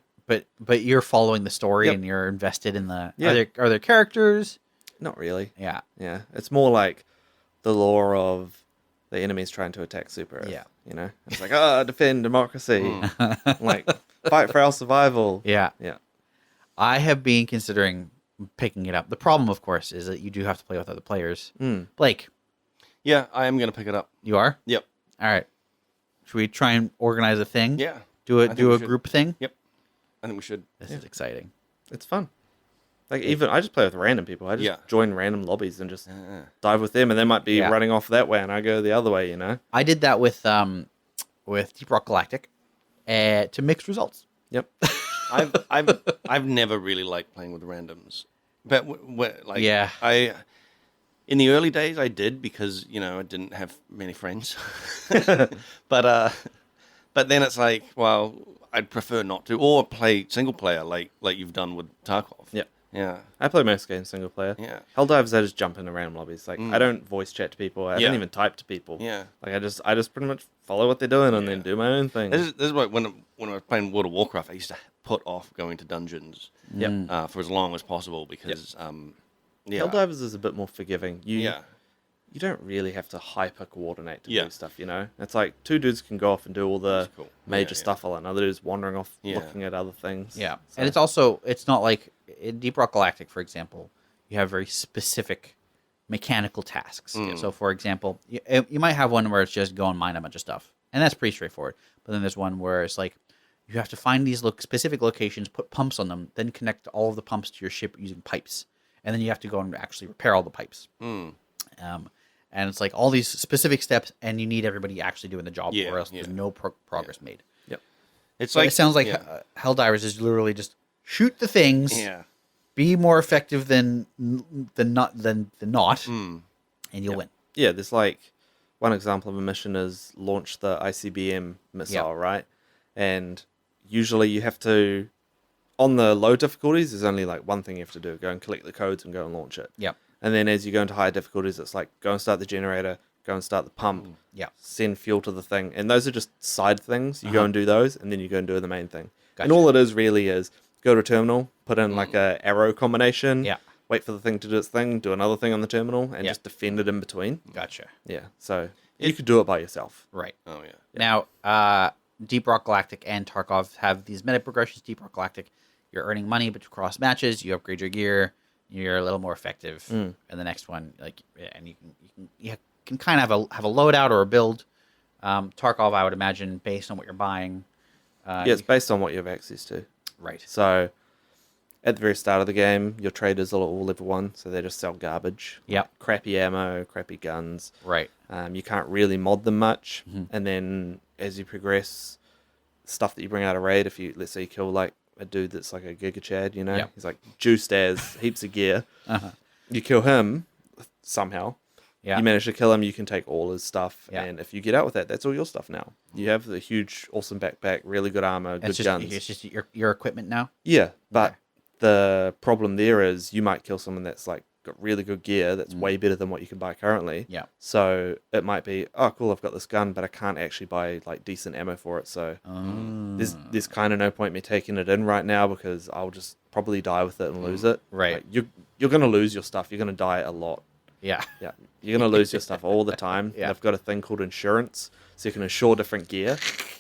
But you're following the story Yep. and you're invested in the. Yeah. Are there characters? Not really. Yeah. Yeah, it's more like the lore of the enemies trying to attack Super Earth. Yeah. You know, it's like, defend democracy, like fight for our survival. Yeah. Yeah. I have been considering picking it up. The problem, of course, is that you do have to play with other players. Blake, Yeah, I am going to pick it up. you are? Yep. All right. Should we try and organize a thing? Yeah. Do I a think do we a should. group thing? Yep. I think we should. This is exciting. It's fun. Like even I just play with random people. I just Yeah. join random lobbies and just dive with them, and they might be Yeah. running off that way, and I go the other way. You know. I did that with Deep Rock Galactic to mixed results. Yep. I've never really liked playing with randoms But like, Yeah. In the early days, I did because I didn't have many friends. But then it's like, well, I'd prefer not to, or play single player like you've done with Tarkov. Yeah. Yeah. I play most games single player. Yeah. Helldivers, I just jump in random lobbies. Like I don't voice chat to people. I don't even type to people. Yeah. Like I just pretty much follow what they're doing and then do my own thing. This is why when I was playing World of Warcraft, I used to put off going to dungeons for as long as possible because Helldivers is a bit more forgiving. Yeah. You don't really have to hyper coordinate to Yeah. do stuff, It's like two dudes can go off and do all the That's cool. major Yeah. stuff while another dude's wandering off Yeah. looking at other things. Yeah, So- and it's not like in Deep Rock Galactic, for example, you have very specific mechanical tasks. So, for example, you might have one where it's just go and mine a bunch of stuff, and that's pretty straightforward. But then there's one where it's like you have to find these specific locations, put pumps on them, then connect all of the pumps to your ship using pipes, and then you have to go and actually repair all the pipes. And it's like all these specific steps, and you need everybody actually doing the job, Yeah, or else there's no progress made. Yep. It's But like it sounds like yeah. Helldivers is literally just shoot the things, Yeah. be more effective than not, and you'll win. Yeah, there's like one example of a mission is launch the ICBM missile, right? And usually you have to, on the low difficulties, there's only like one thing you have to do: go and collect the codes and go and launch it. Yep. And then as you go into higher difficulties, it's like go and start the generator, go and start the pump, Yeah. send fuel to the thing. And those are just side things. You go and do those, and then you go and do the main thing. And Gotcha. all it is really is go to a terminal, put in like a arrow combination, Yeah. wait for the thing to do its thing, do another thing on the terminal, and just defend it in between. Gotcha. Yeah, so you could do it by yourself. Right. Oh yeah. Now, Deep Rock Galactic and Tarkov have these meta progressions. Deep Rock Galactic, you're earning money, but across matches, you upgrade your gear, you're a little more effective. And the next one, and you can kind of have a loadout or a build. Tarkov, I would imagine, based on what you're buying. Yeah, it's based on what you have access to. Right. So at the very start of the game, your traders are all level 1, so they just sell garbage. Yep. Crappy ammo, crappy guns. Right. You can't really mod them much. And then as you progress, stuff that you bring out of raid, if you, let's say you kill like a dude that's like a Giga Chad, Yep. he's like juiced as heaps of gear. You kill him somehow. Yeah. You manage to kill him, you can take all his stuff. Yeah. And if you get out with that, that's all your stuff now. You have the huge, awesome backpack, really good armor, good guns. It's just your equipment now. Yeah, but the problem there is you might kill someone that's like got really good gear that's way better than what you can buy currently. Yeah. So it might be, oh cool, I've got this gun, but I can't actually buy like decent ammo for it. So there's kind of no point me taking it in right now because I'll just probably die with it and lose it. Right. Like, you're gonna lose your stuff. You're gonna die a lot. Yeah. Yeah, you're gonna lose your stuff all the time. Yeah. They've got a thing called insurance, so you can insure different gear.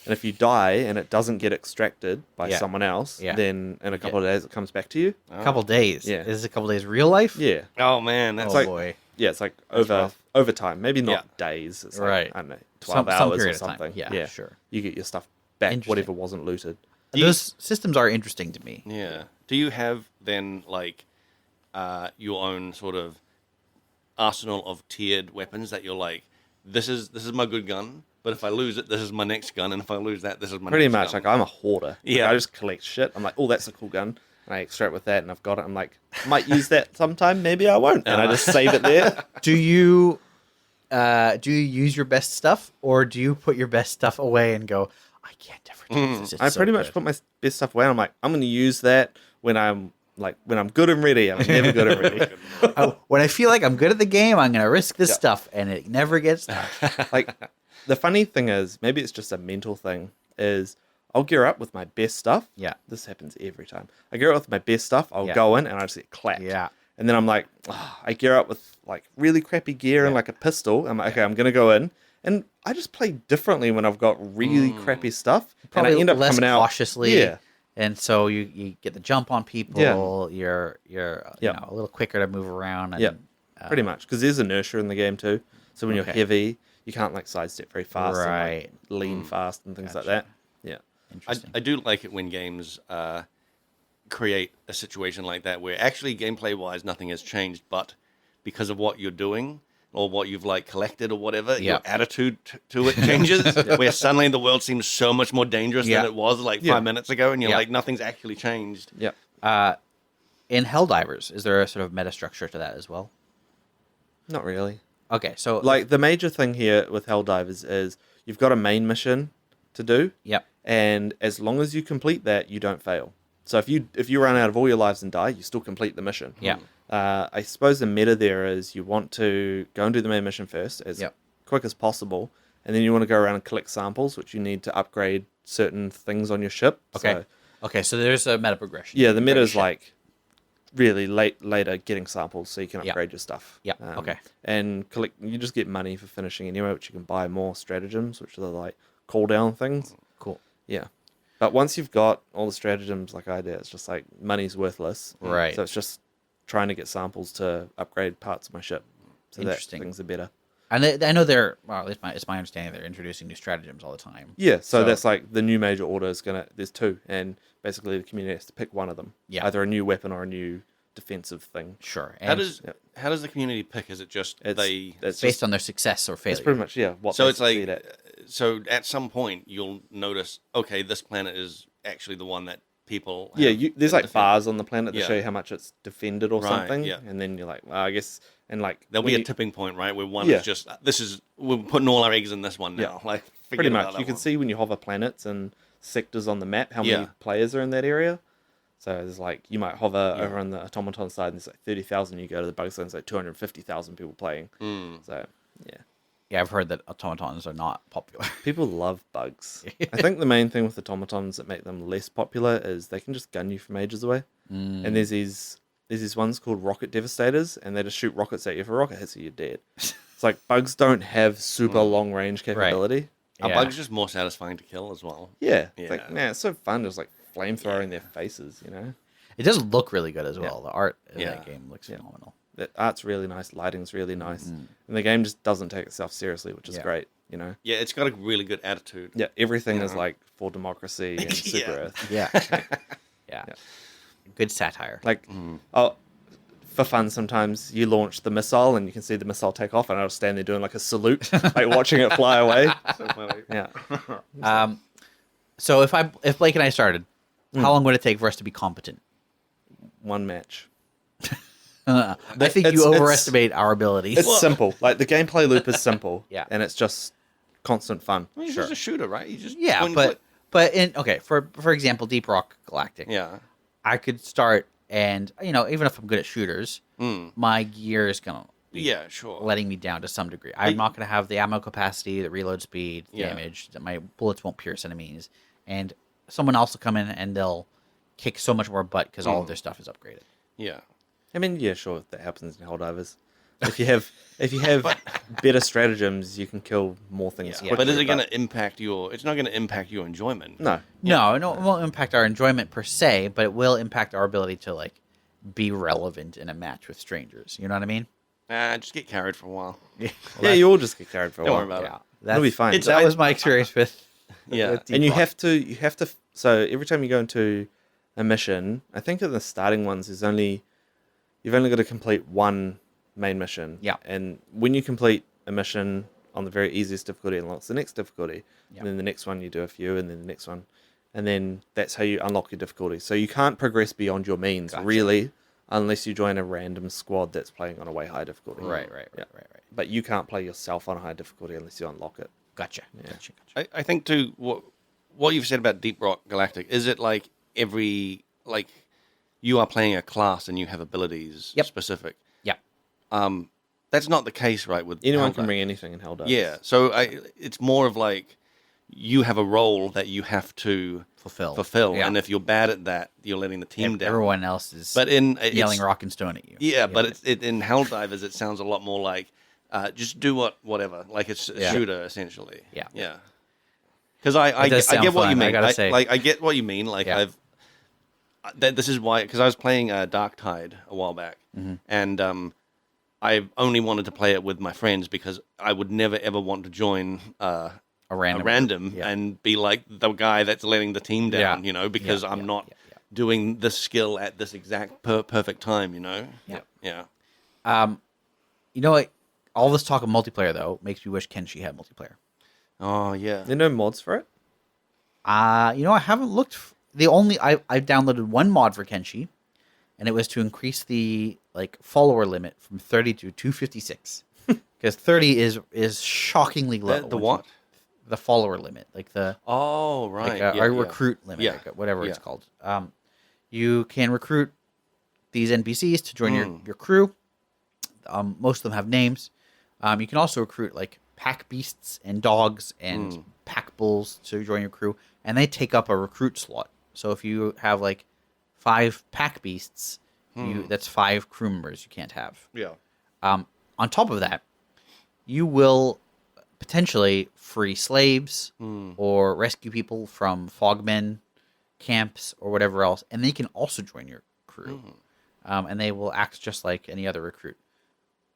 And if you die and it doesn't get extracted by someone else, then in a couple of days it comes back to you. A couple days. Yeah. Is this a couple days real life? Yeah, Oh man, that's Oh like boy. yeah, it's like rough. over time. Maybe not days. It's like, Right. I don't know, 12 Some hours period or of time. something. Yeah, sure. You get your stuff back, Interesting. whatever wasn't looted. Those systems are interesting to me. yeah. Do you have then like your own sort of arsenal of tiered weapons that you're like, this is my good gun, but if I lose it, this is my next gun, and if I lose that, this is my Pretty next much, gun. like I'm a hoarder. Like, Yeah. I just collect shit. I'm like, oh, that's a cool gun. And I extract with that, and I've got it. I'm like, might use that sometime, maybe I won't. And I just save it there. Do you use your best stuff, or do you put your best stuff away and go, I can't ever do this? It's I so pretty much good." put my best stuff away. And I'm like, I'm going to use that when I'm good and ready. I'm never good and ready. When I feel like I'm good at the game, I'm gonna risk this stuff, and it never gets done. Like, the funny thing is, maybe it's just a mental thing, is I'll gear up with my best stuff. Yeah. This happens every time. I gear up with my best stuff. I'll Yeah. go in and I just get clapped. Yeah. And then I'm like, I gear up with like really crappy gear and like a pistol. I'm like, okay, I'm going to go in. And I just play differently when I've got really crappy stuff. Probably and I end up less coming out cautiously. Yeah. And so you get the jump on people. You're you Yeah. know, a little quicker to move around. And, Yeah. Pretty much. Because there's inertia in the game too. So when you're Okay. heavy, you can't like sidestep very fast and Right. like, lean fast and things like Gotcha. that. Yeah. Interesting. I do like it when games create a situation like that where actually gameplay wise nothing has changed, but because of what you're doing or what you've like collected or whatever, Yeah. your attitude to it changes. Where suddenly the world seems so much more dangerous Yeah. than it was like Yeah. 5 minutes ago, and you're Yeah. like nothing's actually changed. Yeah. in Helldivers, is there a sort of meta structure to that as well? Not really. Okay, so Like the major thing here with Helldivers is you've got a main mission to do, yep, and as long as you complete that, you don't fail. So if you run out of all your lives and die, you still complete the mission. yeah, I suppose the meta there is you want to go and do the main mission first as Yep. quick as possible, and then you want to go around and collect samples, which you need to upgrade certain things on your ship. okay, So, okay. So there's a meta progression. yeah, the meta is Ship. like really later getting samples so you can Yep. upgrade your stuff. Yep, okay. And collect. You just get money for finishing anyway, which you can buy more stratagems, which are like cooldown things. Cool. Yeah. But once you've got all the stratagems like I did, it's just like money's worthless. Right. So it's just trying to get samples to upgrade parts of my ship so that Interesting. things are better. And I know they're, well, it's my understanding they're introducing new stratagems all the time. Yeah, so So- that's like the new major order is there's two, and basically the community has to pick one of them. Yeah. Either a new weapon or a new defensive thing. Sure. How And how does the community pick? Is it just It's based just, on their success or failure. it's pretty much what so they it's like succeed at. so at some point you'll notice, okay, this planet is actually the one that people Yeah, have there's like defended. bars on the planet that Yeah. show you how much it's defended or Right, something, yeah. and then you're like, well, I guess, and like There'll when be a you- tipping point, right, where one Yeah. is just we're putting all our eggs in this one now. Like forget pretty about much. that You can one. see when you hover planets and sectors on the map how many Yeah. players are in that area. So there's like you might hover over on the automaton side and there's like 30,000. You go to the bug side and it's like 250,000 people playing. So yeah, Yeah, I've heard that automatons are not popular. people love bugs. I think the main thing with automatons that make them less popular is they can just gun you from ages away. And there's these ones called rocket devastators, and they just shoot rockets at you. If a rocket hits you, you're dead. It's like bugs don't have super long range capability. A Yeah. bug's just more satisfying to kill as well. Yeah, it's like Yeah. man, it's so fun just like flamethrower in their faces, you know. It does look really good as well. The art in Yeah. that game looks phenomenal. The art's really nice, lighting's really nice, and the game just doesn't take itself seriously, which is Yeah. great, you know. Yeah, it's got a really good attitude. Yeah, everything is like for democracy and Super Yeah. Earth. Yeah. Yeah. Good satire. Like, oh, for fun, sometimes you launch the missile and you can see the missile take off, and I'll stand there doing like a salute, like watching it fly away. Yeah, So if Blake and I started, how long would it take for us to be competent? one match. I think It's- you it's- overestimate our abilities. It's simple. Like the gameplay loop is simple. Yeah. and it's just constant fun. Well, you're just a shooter, right? You just Yeah, point and click. but in okay, for example, Deep Rock Galactic. Yeah. I could start and even if I'm good at shooters, my gear is gonna be Yeah, sure. letting me down to some degree. I'm not gonna have the ammo capacity, the reload speed, Yeah. damage, that my bullets won't pierce enemies. And someone else will come in and they'll kick so much more butt because all of their stuff is upgraded. Yeah. I mean, yeah, sure, that happens in Helldivers. If you have better stratagems, you can kill more things. Yeah. quickly, But is it going to impact your? It's not going to impact your enjoyment. No. No, it won't impact our enjoyment per se, but it will impact our ability to like be relevant in a match with strangers. You know what I mean? Just get carried for a while. Yeah, you all just get carried for a Don't while. worry about it. It'll be fine. That was my experience with. Yeah. with Deep And you Rock. have to. So every time you go into a mission, I think in the starting ones, you've only got to complete one main mission. Yeah. And when you complete a mission on the very easiest difficulty, it unlocks the next difficulty, Yeah. and then the next one you do a few, and then the next one, and then that's how you unlock your difficulty. So you can't progress beyond your means really, unless you join a random squad that's playing on a way high difficulty. Right. Yeah. But you can't play yourself on a high difficulty unless you unlock it. Gotcha. Yeah. Gotcha. I think too. What you've said about Deep Rock Galactic, is it like you are playing a class and you have abilities specific? Yeah. That's not the case, right? With Anyone can Helldivers. bring anything in Helldivers. Yeah. So it's more of like you have a role that you have to Fulfill. Yeah. and if you're bad at that, you're letting the team down. Everyone else is But yelling rock and stone at you. Yeah, but in Helldivers, it sounds a lot more like just do whatever. Like it's a shooter essentially. Yeah. Yeah. Because I does get sound what you fun, I mean. gotta say. I get what you mean. Like Yeah. this is why, because I was playing Dark Tide a while back, Mm-hmm. and I only wanted to play it with my friends because I would never ever want to join A random. a random Yeah. and be like the guy that's letting the team down, Yeah. because Yeah, I'm yeah, not yeah. doing this skill at this exact perfect time, Yeah. Yeah. You know what? All this talk of multiplayer though makes me wish Kenshi had multiplayer. Oh yeah. There are no mods for it? I haven't looked. I downloaded one mod for Kenshi, and it was to increase the follower limit from 30 to 256, because 30 is shockingly low. The what? The follower limit, Oh, right. our recruit limit, Yeah. whatever Yeah. it's called. You can recruit these NPCs to join your crew. Most of them have names. You can also recruit pack beasts and dogs and pack bulls to join your crew, and they take up a recruit slot. So if you have 5 pack beasts, that's 5 crew members you can't have. Yeah. On top of that, you will potentially free slaves or rescue people from fogmen camps or whatever else, and they can also join your crew. And they will act just like any other recruit.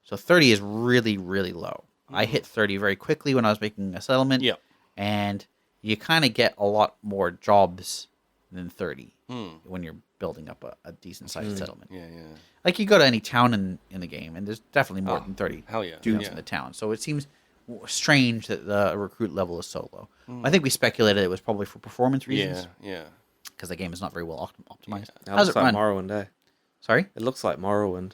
So 30 is really, really low. I hit 30 very quickly when I was making a settlement. Yeah. And you kind of get a lot more jobs than 30 when you're building up a decent sized settlement. Yeah, yeah. You go to any town in the game, and there's definitely more than 30 hell yeah. dudes Yeah. in the town. So it seems strange that the recruit level is so low. I think we speculated it was probably for performance reasons, Yeah. because the game is not very well optimized. It How's looks it like run? Morrowind, eh? Sorry? It looks like Morrowind.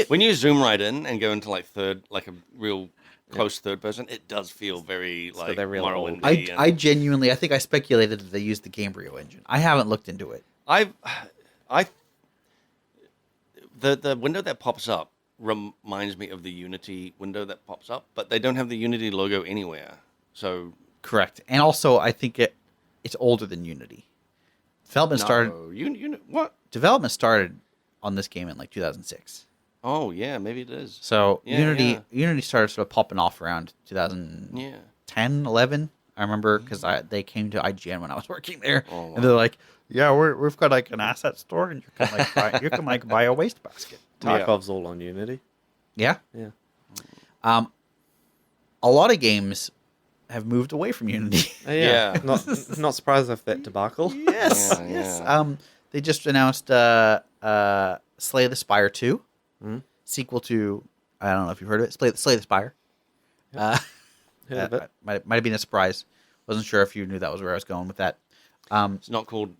When you zoom right in and go into third, a real close third person, it does feel very they're real old. Morrowind. I genuinely, I think I speculated that they used the Gamebryo engine. I haven't looked into it. The window that pops up reminds me of the Unity window that pops up, but they don't have the Unity logo anywhere. So Correct. And also, I think it's older than Unity. Development started what? Development started on this game in 2006. Oh yeah, maybe it is. So Yeah, Unity started sort of popping off around 2010, 11. I remember because they came to IGN when I was working there, Oh, wow. and they're like, "Yeah, we've got an asset store, and you can buy a wastebasket." Tarkov's all on Unity. Yeah. Yeah. A lot of games have moved away from Unity. Yeah. Not surprised with that debacle. Yes. Yeah, Yes. yeah. They just announced Slay the Spire 2, sequel to, I don't know if you've heard of it, Slay the Spire. Heard of it. Might have been a surprise. Wasn't sure if you knew that was where I was going with that. It's not called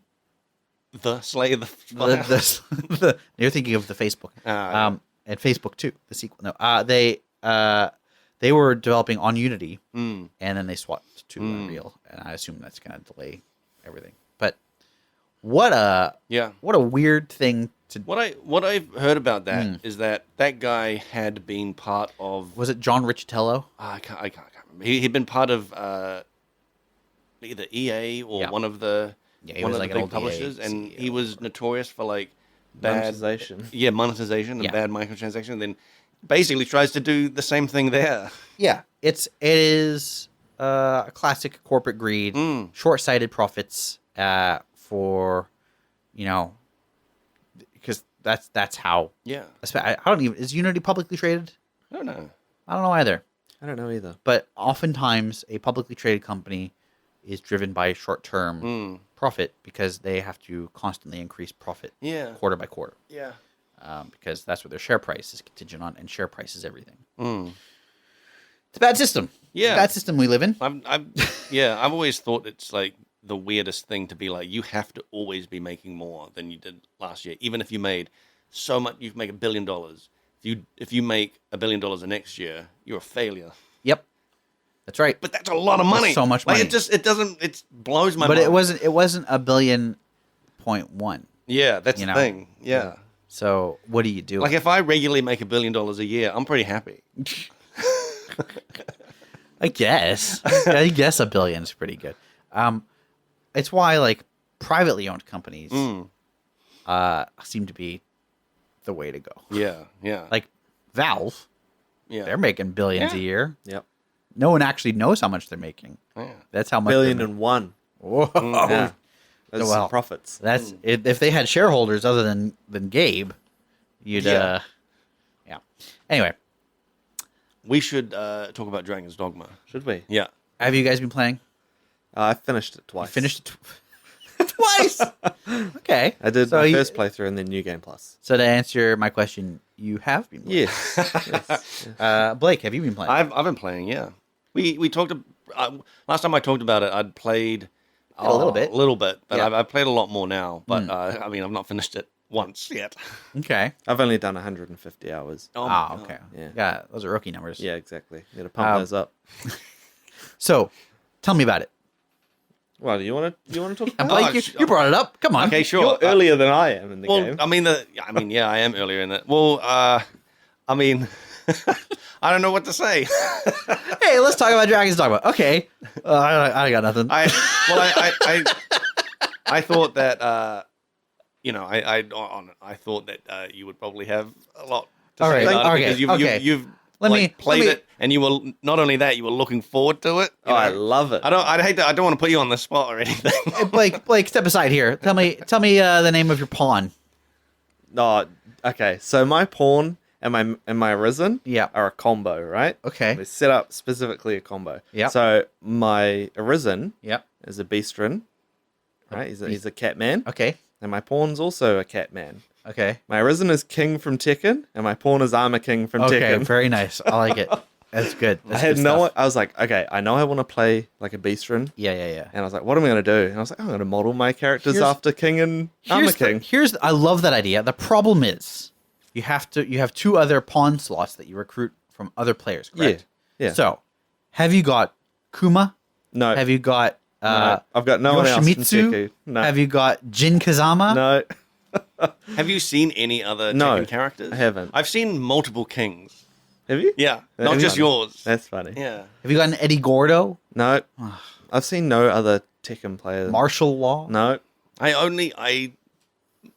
the Slay the Spire. You're thinking of the Facebook. Yeah. And Facebook 2, the sequel. No, they were developing on Unity, and then they swapped to Unreal, and I assume that's going to delay everything. But what a weird thing to. What I've heard about that is that guy had been part of. Was it John Riccitello? I can't remember. He'd been part of either EA or one of the Yeah, he one was of like the an big old publishers, EA and CEO he was notorious for bad Monetization. Yeah, monetization and Yeah. bad microtransaction. And then basically tries to do the same thing there. Yeah, it is a classic corporate greed, short-sighted profits for, because that's how. Yeah, I don't even. Is Unity publicly traded? I don't know. I don't know either. I don't know either. But oftentimes, a publicly traded company is driven by short-term profit because they have to constantly increase profit Yeah, quarter by quarter, yeah. because that's what their share price is contingent on, and share price is everything. It's a bad system. Yeah. It's a bad system we live in. I've always thought it's the weirdest thing to be you have to always be making more than you did last year, even if you made so much. You make $1 billion. If you make $1 billion the next year, you're a failure. Yep, that's right. But that's a lot of money. That's so much money. It blows my But mind. it wasn't $1.1 billion. Yeah, that's You the know. thing. Yeah. So what do you do? If I regularly make $1 billion a year, I'm pretty happy. I guess. I guess $1 billion is pretty good. It's why privately owned companies seem to be the way to go. Yeah, yeah. Like Valve, yeah. they're making billions a Yeah. year. Yep. No one actually knows how much they're making. Yeah. That's how much. Billion they're and one. Whoa. Yeah. Those are Well, some profits. That's if they had shareholders other than Gabe, you'd Yeah. yeah. Anyway, We should talk about Dragon's Dogma. Should we? Yeah. have you guys been playing? I finished it twice. Finished it twice. Okay. I did So my you- first playthrough and then New Game Plus. So to answer my question, you have been playing. Yes. yes. Blake, have you been playing? I've been playing, yeah. We talked last time I talked about it, I'd played A little bit. but Yeah. I've played a lot more now. But I've not finished it once yet. Okay. I've only done 150 hours. Oh, my God. Okay. Yeah. Those are rookie numbers. Yeah, exactly. You gotta pump those up. So, tell me about it. Well, you want to talk And about Blake, you brought it up. Come on. Okay, sure. You're earlier than I am in the Well, game. yeah, I am earlier in that. Well, I mean, I don't know what to say. Hey, let's talk about Dragon's Dogma. Okay. I got nothing. I thought that I thought that you would probably have a lot to All say right, about it okay, because okay. you've Let me- played it, and you were not only that, you were looking forward to it. you I know. love it. I don't want to put you on the spot or anything. Hey, Blake, step aside here. Tell me the name of your pawn. Oh, okay. So my pawn and my arisen Yeah. are a combo, right? Okay. They set up specifically a combo. Yep. So my arisen Yep. is a beastren, right? He's a cat man, Okay. and my pawn's also a cat man. Okay. My arisen is king from Tekken, and my pawn is armor king from Okay. Tekken. Very nice. I like it. That's good. I That's had good no. stuff. I was like, okay, I know I want to play like a beastren, Yeah. and I was like, what am I going to do? And I was like, I'm going to model my characters Here's- after king and armor king. I love that idea. The problem is you have 2 other pawn slots that you recruit from other players, correct? Yeah. So, have you got Kuma? No, Have you got no, I've got no one else in Yoshimitsu? Tekken. No, Have you got Jin Kazama? no. Have you seen any other No, Tekken characters? I haven't. I've seen multiple kings. Have you? Yeah, That's not just funny. yours. That's funny. Yeah. Have you got an Eddie Gordo? No, I've seen no other Tekken players. Martial Law? No.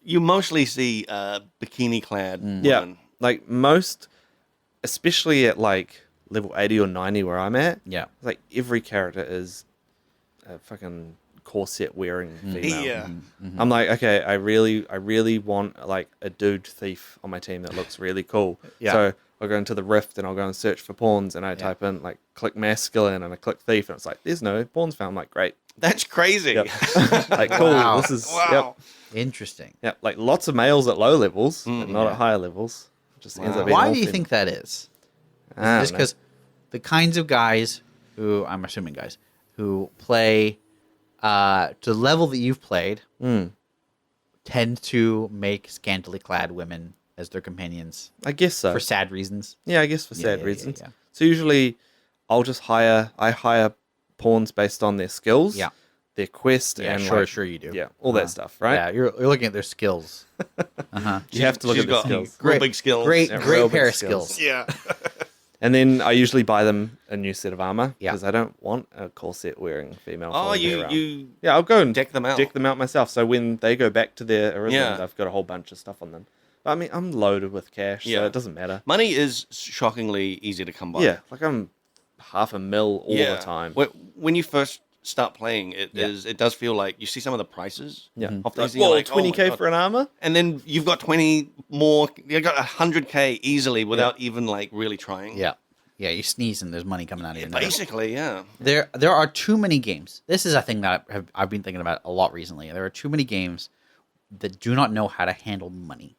You mostly see bikini clad Yeah. women. Like most, especially at like level 80 or 90 where I'm at, Yeah. like every character is a fucking corset wearing female. Yeah. I'm like, okay, I really want like a dude thief on my team that looks really cool. Yeah. So I'll go into the Rift and I'll go and search for pawns and I type in like click masculine and I click thief and it's like, there's no pawns found. I'm like, great. That's crazy. Yep. Like cool. Wow. This is Wow. Interesting. Yep. Like lots of males at low levels, but not yeah. at higher levels. Just ends up being Why all do you female. think that is? I don't Just know. because the kinds of guys who, I'm assuming guys, who play to the level that you've played tend to make scantily clad women as their companions I guess so. for sad reasons. Yeah, I guess for Yeah, sad yeah, reasons. yeah. So usually I hire pawns based on their skills, Yeah. their quest, Yeah, and sure you do. yeah, all that stuff, right? Yeah, you're looking at their skills. Uh-huh. You have to look She's at the got skills. real big skills. Great, Yeah, great real pair big of skills. Yeah. And then I usually buy them a new set of armor Yeah. because I don't want a corset wearing female. Oh, following me you around. you yeah, I'll go and deck them out. Deck them out myself. So when they go back to their arisen, Yeah. I've got a whole bunch of stuff on them. But I mean, I'm loaded with cash, so Yeah. it doesn't matter. Money is shockingly easy to come by. Yeah, like I'm $500,000 all the time. When you first start playing, it Yeah. does feel like you see some of the prices. Yeah, Of like, these, and you're whoa, like, oh my 20K God. for an armor. And then you've got 20 more. You've got 100K easily without even like really trying. Yeah. Yeah, you sneeze and there's money coming out of your nose. Basically, yeah. There are too many games. This is a thing that I've been thinking about a lot recently. There are too many games that do not know how to handle money.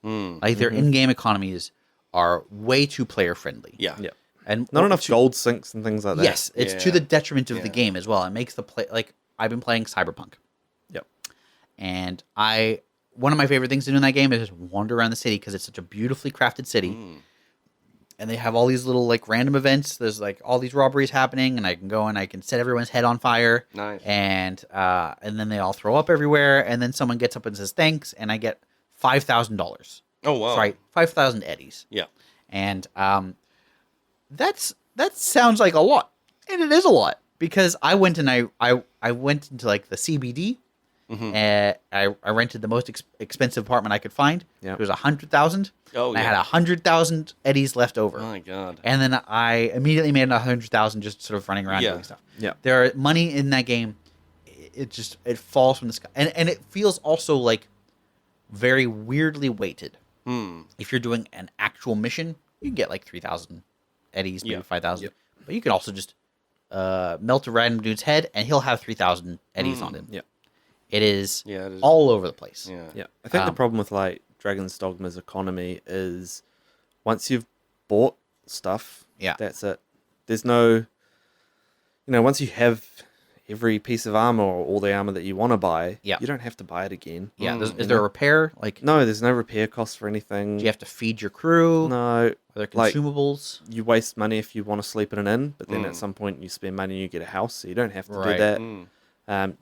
Like their in-game economies are way too player friendly. Yeah. Yeah, And not enough gold sinks and things like that. Yes, it's to Yeah. the detriment of the Yeah. game as well. It makes the play like I've been playing Cyberpunk. Yep. And one of my favorite things to do in that game is just wander around the city because it's such a beautifully crafted city. And they have all these little like random events. There's like all these robberies happening, and I can go and I can set everyone's head on fire. Nice. And then they all throw up everywhere, and then someone gets up and says thanks, and I get $5,000. Oh wow. Right, 5,000 eddies. Yeah. And that sounds like a lot, and it is a lot because I went and I went into like the CBD, and I rented the most expensive apartment I could find. Yeah. It was 100,000. Oh, and I yeah. had 100,000 eddies left over. Oh my God. And then I immediately made 100,000 just sort of running around Yeah. doing stuff. Yeah. There are money in that game. It falls from the sky, and it feels also like very weirdly weighted. If you're doing an actual mission, you can get like 3,000 eddies, maybe Yeah. 5,000. But you can also just melt a random dude's head, and he'll have 3,000 eddies on him. Yeah. It is Yeah, it is. all over the place. Yeah. Yeah, I think the problem with like Dragon's Dogma's economy is once you've bought stuff, Yeah. that's it. There's no, once you have every piece of armor or all the armor that you want to buy, Yeah. you don't have to buy it again. Yeah. Is there a repair? Like, No, there's no repair costs for anything. do you have to feed your crew? No, Are there like, consumables? you waste money if you want to sleep in an inn, but then at some point you spend money and you get a house, so you don't have to do that.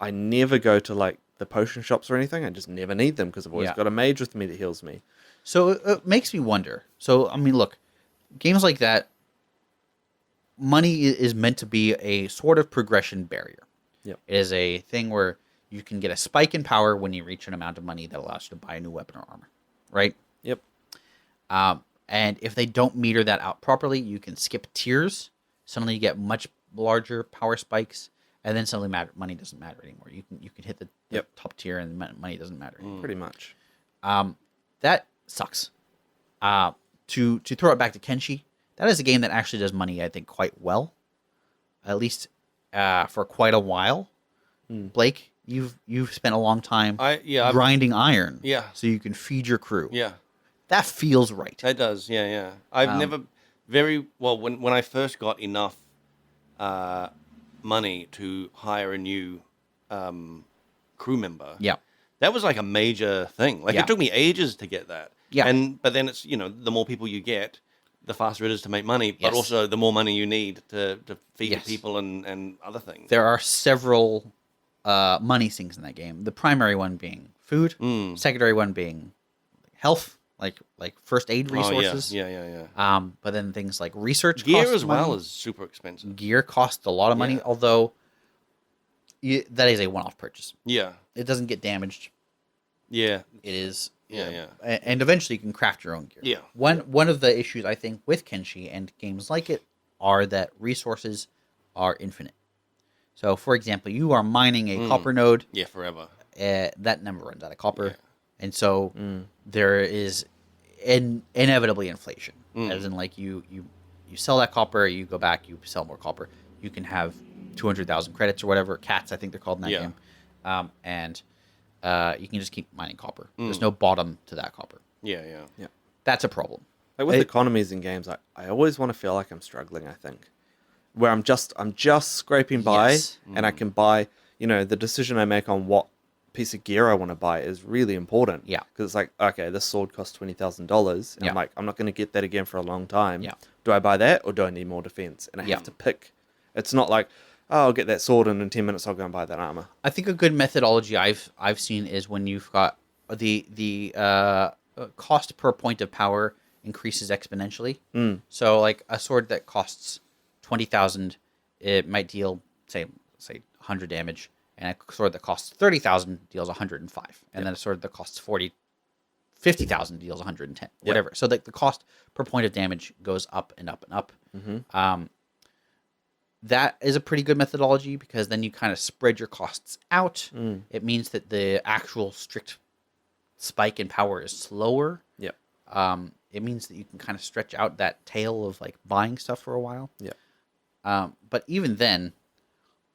I never go to like the potion shops or anything. I just never need them because I've always got a mage with me that heals me. So it makes me wonder. So, I mean, look, games like that, money is meant to be a sort of progression barrier. Yep. It is a thing where you can get a spike in power when you reach an amount of money that allows you to buy a new weapon or armor, right? Yep. And if they don't meter that out properly, you can skip tiers. Suddenly you get much larger power spikes, and then suddenly money doesn't matter anymore. You can hit the top tier, and money doesn't matter anymore. Pretty much. That sucks. To throw it back to Kenshi, that is a game that actually does money, I think, quite well. At least for quite a while. Blake, you've spent a long time grinding iron. Yeah. So you can feed your crew. Yeah. That feels right. That does, yeah. I've never when I first got enough money to hire a new crew member. Yeah. That was like a major thing. Like Yeah. it took me ages to get that. Yeah. But then it's, the more people you get, the faster it is to make money, but Yes. also the more money you need to feed Yes. the people and other things. There are several money sinks in that game. The primary one being food, secondary one being health, like first aid resources. Oh, yeah. But then things like research Gear costs as well money. is super expensive. Gear costs a lot of money, Yeah. although that is a one-off purchase. Yeah. It doesn't get damaged. Yeah. It is. Yeah. And eventually you can craft your own gear. Yeah. One of the issues I think with Kenshi and games like it are that resources are infinite. So, for example, you are mining a copper node. Yeah, forever. That never runs out of copper. Yeah. And so there is inevitably inflation. As in, like, you sell that copper, you go back, you sell more copper. You can have 200,000 credits or whatever. Cats, I think they're called in that game. And you can just keep mining copper. There's no bottom to that copper. Yeah. That's a problem. Like with economies in games, I always want to feel like I'm struggling, I think. Where I'm just scraping by and I can buy, the decision I make on what piece of gear I want to buy is really important. Yeah. Because it's like, okay, this sword costs $20,000. And I'm like, I'm not going to get that again for a long time. Yeah. Do I buy that or do I need more defense? And I Yeah. have to pick. It's not like, oh, I'll get that sword and in 10 minutes I'll go and buy that armor. I think a good methodology I've seen is when you've got the cost per point of power increases exponentially. So like a sword that costs 20,000, it might deal say 100 damage, and a sword that costs 30,000 deals 105, and then a sword that costs 50,000 deals 110, whatever. So the cost per point of damage goes up and up and up. That is a pretty good methodology because then you kind of spread your costs out. It means that the actual strict spike in power is slower. Yep. It means that you can kind of stretch out that tail of like buying stuff for a while. Yep. But even then,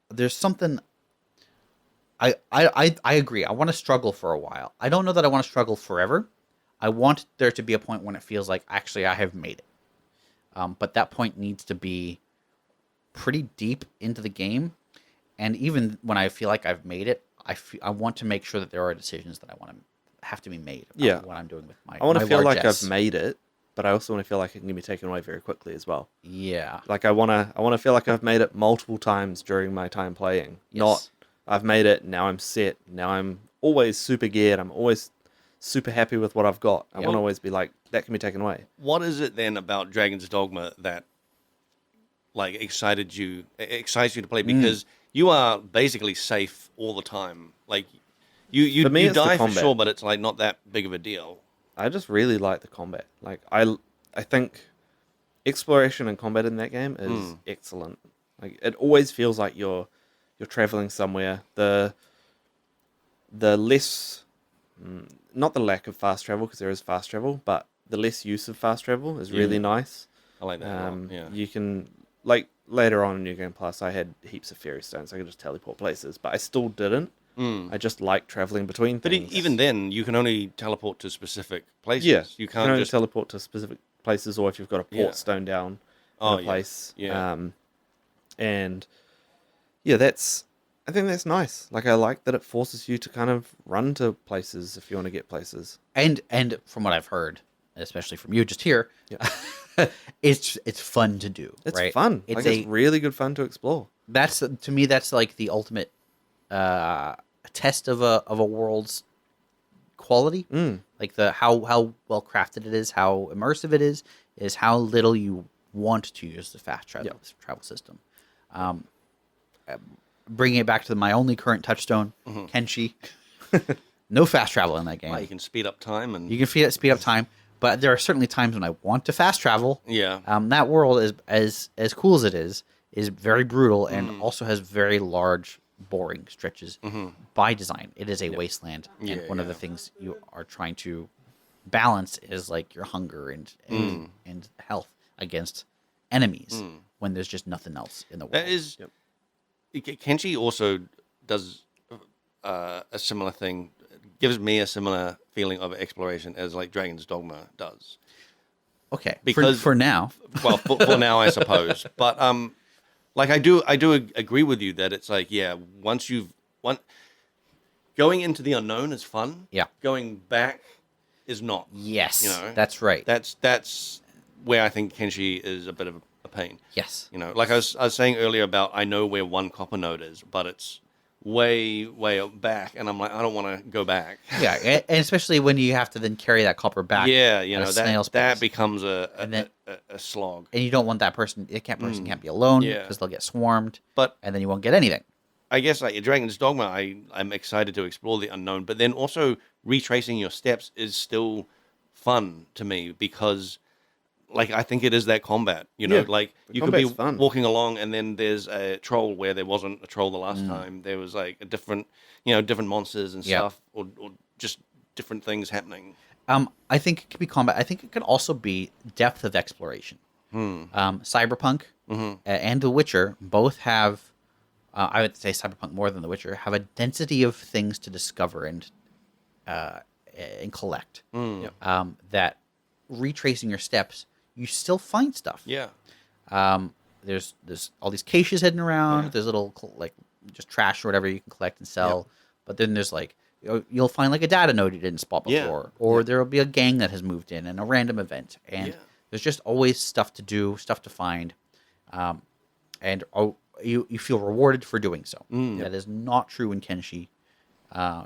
there's something. I agree. I want to struggle for a while. I don't know that I want to struggle forever. I want there to be a point when it feels like actually I have made it. But that point needs to be pretty deep into the game, and even when I feel like I've made it, I want to make sure that there are decisions that I want to have to be made about what I'm doing with my. I want to feel like largesse. I've made it, but I also want to feel like it can be taken away very quickly as well. Yeah. Like I want to feel like I've made it multiple times during my time playing. Yes. Not I've made it, now I'm set, now I'm always super geared, I'm always super happy with what I've got. I want to always be like, that can be taken away. What is it then about Dragon's Dogma that like excites you to play? Because you are basically safe all the time. Like you For me, it's the die for combat. sure, but it's like not that big of a deal. I just really like the combat. Like I think exploration and combat in that game is excellent. Like it always feels like you're traveling somewhere. The less, not the lack of fast travel, because there is fast travel, but the less use of fast travel is really nice. I like that a lot. Yeah. You can, like, later on in New Game Plus, I had heaps of fairy stones. I could just teleport places, but I still didn't. I just like traveling between But things. even then, you can only teleport to specific places. Yeah, You you can't can only just... teleport to specific places, or if you've got a port stone down in a place. Yeah. And Yeah, I think that's nice. Like, I like that it forces you to kind of run to places if you want to get places. And from what I've heard, especially from you just here, Yeah. it's fun to do. It's right? fun. It's really good fun to explore. That's to me that's like the ultimate test of a world's quality. Like how well crafted it is, how immersive it is how little you want to use the fast travel system. Bringing it back to my only current touchstone, Kenshi. No fast travel in that game. Well, you can speed up time and You can speed up time, but there are certainly times when I want to fast travel. yeah. That world is as cool as it is very brutal and also has very large, boring stretches by design. It is a wasteland, and one of the things you are trying to balance is like your hunger and health against enemies when there's just nothing else in the world. That is. Kenshi also does a similar thing. Gives me a similar feeling of exploration as like Dragon's Dogma does. Okay, Because for now, well, for now, I suppose. But like I do agree with you that it's like once going into the unknown is fun. Yeah. Going back is not. yes, You know, that's right. That's where I think Kenshi is a bit of a pain. Yes, You know, like I was saying earlier about I know where one copper node is, but it's way back, and I'm like I don't want to go back. yeah, and especially when you have to then carry that copper back. Yeah, you at a know snail's that pace. becomes And then- a slog. And you don't want that person. Person can't be alone Yeah. because they'll get swarmed, But and then you won't get anything. I guess like Dragon's Dogma, I'm excited to explore the unknown, but then also retracing your steps is still fun to me because, like, I think it is that combat. You know, Yeah, like the you could be combat's fun. walking along and then there's a troll where there wasn't a troll the last time. There was like a different, different monsters and Yeah. stuff, or just different things happening. I think it could be combat. I think it could also be depth of exploration. Cyberpunk and The Witcher both have, I would say Cyberpunk more than The Witcher, have a density of things to discover and collect. That retracing your steps, you still find stuff. Yeah. There's all these caches hidden around. There's little like just trash or whatever you can collect and sell. But then there's like you'll find like a data node you didn't spot Yeah. before, or there'll be a gang that has moved in and a random event, and there's just always stuff to do, stuff to find, and you feel rewarded for doing so. That is not true in Kenshi.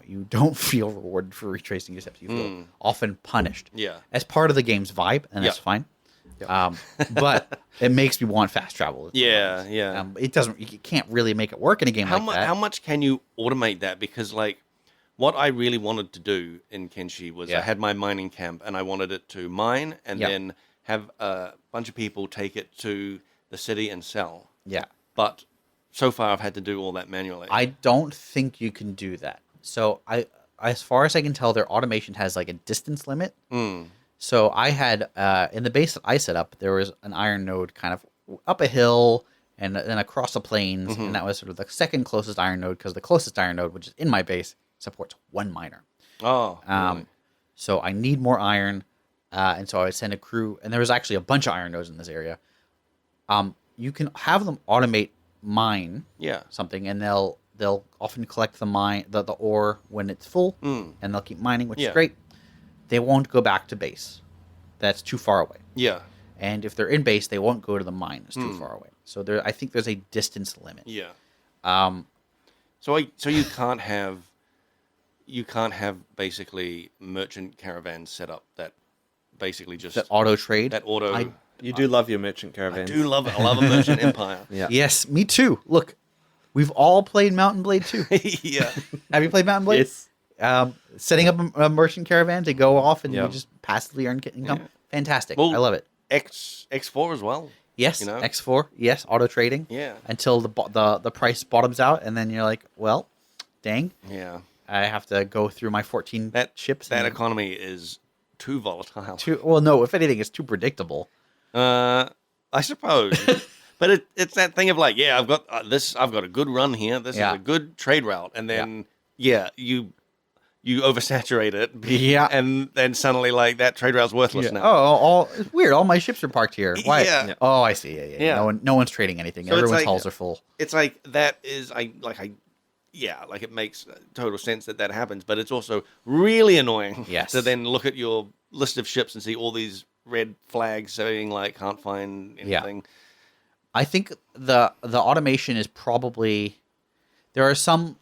You don't feel rewarded for retracing your steps. You feel often punished. Yeah. As part of the game's vibe, and that's fine. But it makes me want fast travel. Yeah, yeah. It doesn't. You can't really make it work in a game like that. How much can you automate that? Because like, what I really wanted to do in Kenshi was I had my mining camp and I wanted it to mine and then have a bunch of people take it to the city and sell. Yeah. But so far, I've had to do all that manually. I don't think you can do that. So as far as I can tell, their automation has like a distance limit. So I had in the base that I set up, there was an iron node kind of up a hill and then across the plains, and that was sort of the second closest iron node because the closest iron node, which is in my base, supports one miner. Oh, really? So I need more iron, and so I would send a crew, and there was actually a bunch of iron nodes in this area. You can have them automate mine something, and they'll often collect the ore when it's full, and they'll keep mining, which is great. They won't go back to base. That's too far away. Yeah. And if they're in base, they won't go to the mine. It's too far away. So I think there's a distance limit. Yeah. So you can't have basically merchant caravans set up that basically just That auto trade. that auto. You do love your merchant I caravans. do love it. I love a merchant empire. Yeah. Yes, me too. Look, we've all played Mountain Blade 2. Yeah. Have you played Mountain Blade? Yes. Setting up a merchant caravan to go off and you Yep. just passively earn income. Yeah. Fantastic. Well, I love it. X4 as well. Yes, you know? X4. Yes, auto trading. Yeah. Until the price bottoms out, and then you're like, well, dang, Yeah. I have to go through my 14 ships. That and economy is too volatile. well, no, if anything, it's too predictable. I suppose. But it's that thing of like, I've got this. I've got a good run here. This is a good trade route, and then you you oversaturate it. Yeah. And then suddenly, like, that trade route's worthless Yeah. now. Oh, it's weird. All my ships are parked here. Why? Yeah. Oh, I see. Yeah. Yeah. No one's trading anything. So it's Everyone's like- hulls are full. It's like, that is, yeah, like, it makes total sense that happens, but it's also really annoying Yes. to then look at your list of ships and see all these red flags saying, like, can't find anything. I think the automation is probably there's some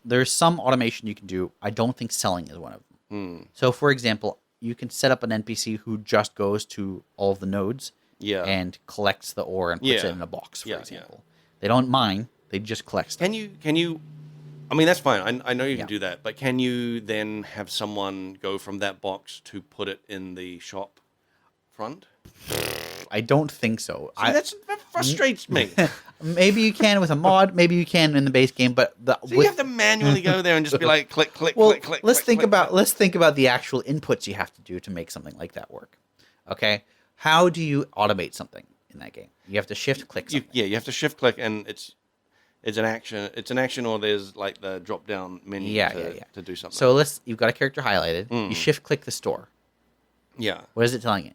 automation you can do. I don't think selling is one of them. So, for example, you can set up an NPC who just goes to all of the nodes Yeah. and collects the ore and puts Yeah. it in a box, for Yeah, example. They don't mine, they just collect stuff. Can you? I mean, that's fine. I know you can Yeah. do that, but can you then have someone go from that box to put it in the shop front? I don't think so. See, that frustrates me. Maybe you can with a mod, maybe you can in the base game, but So you have to manually go there and just be like, click, click, well, click, click. let's click, think click, about click. let's think about the actual inputs you have to do to make something like that work. Okay, how do you automate something in that game? You have to shift click something. You have to shift click, and it's an action. It's an action, or there's like the drop down menu to do something. So you've got a character highlighted. You shift click the store. yeah, What is it telling you?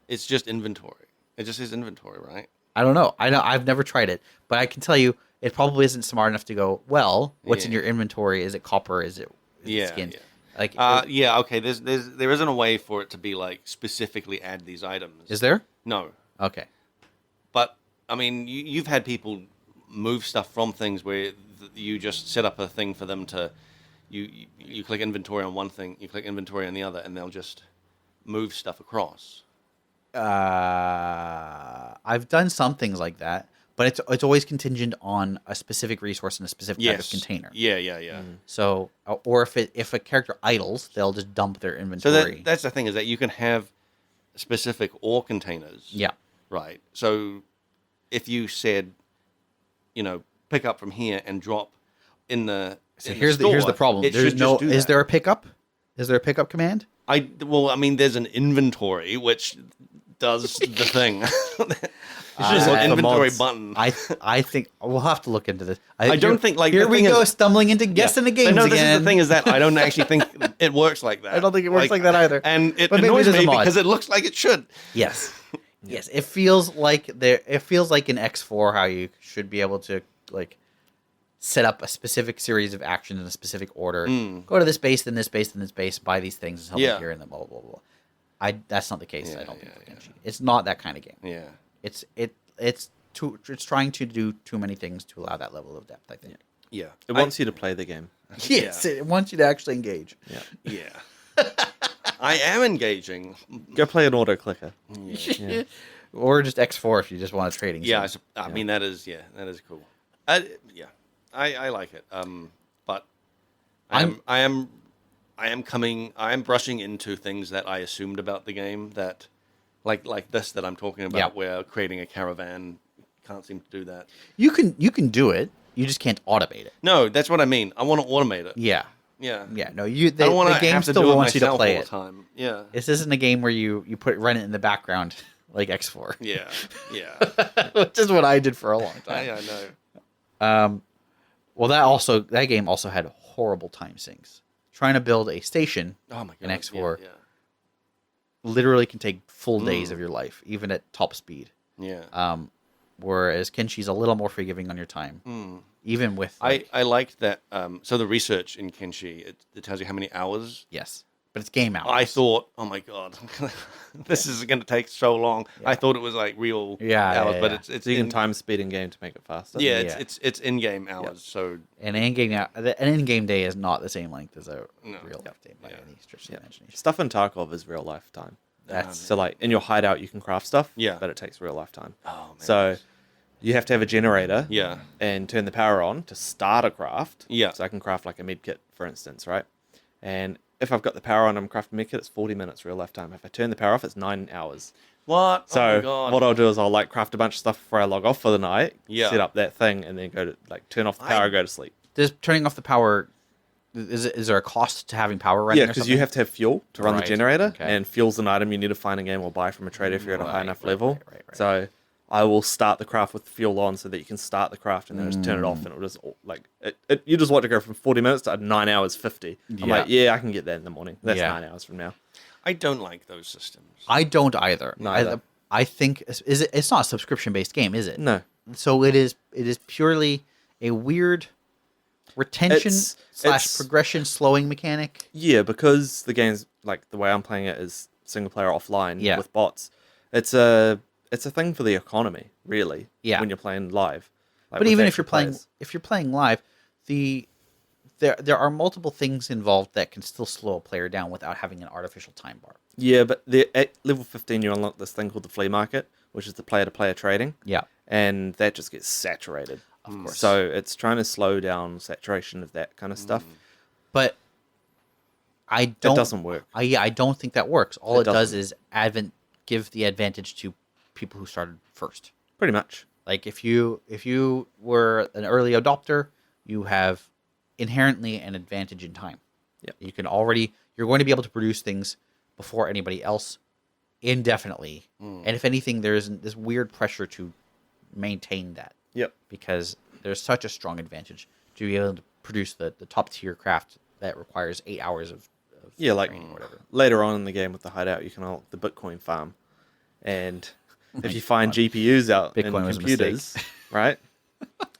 it's just inventory. It just says inventory, right? I don't know. I've never tried it, but I can tell you it probably isn't smart enough to go, well, what's in Yeah. your inventory? Is it copper? Is it Yeah, skin? yeah. Like, Yeah, okay. There isn't a way for it to be like specifically add these items. is there? No, Okay. but I mean, you've had people move stuff from things where you just set up a thing for them to. You click inventory on one thing, you click inventory on the other, and they'll just move stuff across. I've done some things like that, but it's always contingent on a specific resource in a specific type of container. Yeah. So, or if a character idles, they'll just dump their So inventory. that's the thing, is that you can have specific ore containers. Yeah. Right. So if you said, pick up from here and drop in the So in here's store, the problem. it There's should no. just do Is that. there a pickup? Is there a pickup command? There's an inventory which does the thing. It's just just look an for inventory mods. button. I think we'll have to look into this. I don't think, like, here the we thing go is- stumbling into guessing the games no, again. this is the thing, is that I don't actually think it works like that. I don't think it works like that either. And it But maybe annoys there's a me mod. because it looks like it should. Yes. Yes. It feels like It feels like in X4 how you should be able to like set up a specific series of actions in a specific order. Go to this base, then this base, then this base. Buy these things and sell Yeah. them here, and then blah blah blah blah. That's not the case. I don't think yeah, for yeah. Kenshi. It's not that kind of game. Yeah. It's trying to do too many things to allow that level of depth. I think. Yeah. It wants you to play the game. Yes, it wants you to actually engage. Yeah. Yeah. I am engaging. Go play an auto clicker. Yeah. Or just X4 if you just want a trading. Yeah, sim. I mean, that is cool. I like it. But I am brushing into things that I assumed about the game, that like this that I'm talking about, Yeah. where creating a caravan can't seem to do that. You can do it. You just can't automate it. No, that's what I mean. I want to automate it. Yeah. Yeah. Yeah. No, I don't the want to game have to still do it wants you to myself play all it. the time. Yeah. This isn't a game where you run it in the background like X4. Yeah. Yeah. Which is what I did for a long time. I know. Well, that game also had horrible time sinks. Trying to build a station Oh my god. in X4 Yeah. literally can take full days of your life, even at top speed. Yeah. Whereas Kenshi's a little more forgiving on your time, even with I liked that. So the research in Kenshi, it tells you how many hours. yes, but it's game hours. I thought, oh my god, this is going to take so long. I thought it was like real hours, but it's So you can in, time speed in game to make it faster. yeah, Yeah. it's in game hours. So an in-game day is not the same length as a real life day by any stretch of the imagination. Stuff in Tarkov is real life time. That's So like in your hideout you can craft stuff, Yeah. but it takes real life time. oh man, So you have to have a generator yeah, and turn the power on to start a craft. Yeah. So I can craft like a med kit, for instance, right? And if I've got the power on, I'm crafting med kit, it's 40 minutes real life time. If I turn the power off, it's 9 hours. what? So oh my god. what I'll do is I'll like craft a bunch of stuff before I log off for the night, Yeah. set up that thing, and then go to like turn off the power, go to sleep. Does turning off the power is there a cost to having power running? Yeah, or because something? you have to have fuel to run Right, the generator, okay. and fuel's an item you need to find a game or buy from a trader if you're at a high Right, enough right, level. right. So I will start the craft with the fuel on so that you can start the craft and then just turn it off and it'll just like you just want to go from 40 minutes to 9 hours 50. I'm like, I can get that in the morning. That's 9 hours from now. I don't like those systems. I don't either. Neither. I think it's not a subscription based game, is it? No. So it is purely a weird retention It's- progression slowing mechanic. Yeah, because the game's like the way I'm playing it is single player offline with bots. It's a thing for the economy, really. Yeah. When you're playing live. Like But with even actual players. if you're playing live, there are multiple things involved that can still slow a player down without having an artificial time bar. Yeah, but at level 15 you unlock this thing called the flea market, which is the player to player trading. Yeah. And that just gets saturated. Of course. So it's trying to slow down saturation of that kind of stuff. But I don't. It doesn't work. I don't think that works. All it does doesn't. is give the advantage to people who started first. Pretty much. Like if you were an early adopter, you have inherently an advantage in time. Yep. You're going to be able to produce things before anybody else indefinitely. And if anything, there's this weird pressure to maintain that. Yep. Because there's such a strong advantage to be able to produce the top tier craft that requires 8 hours of Like training or whatever. later on in the game with the hideout, you can unlock the Bitcoin farm. And if you find GPUs out Bitcoin in was a computers, right,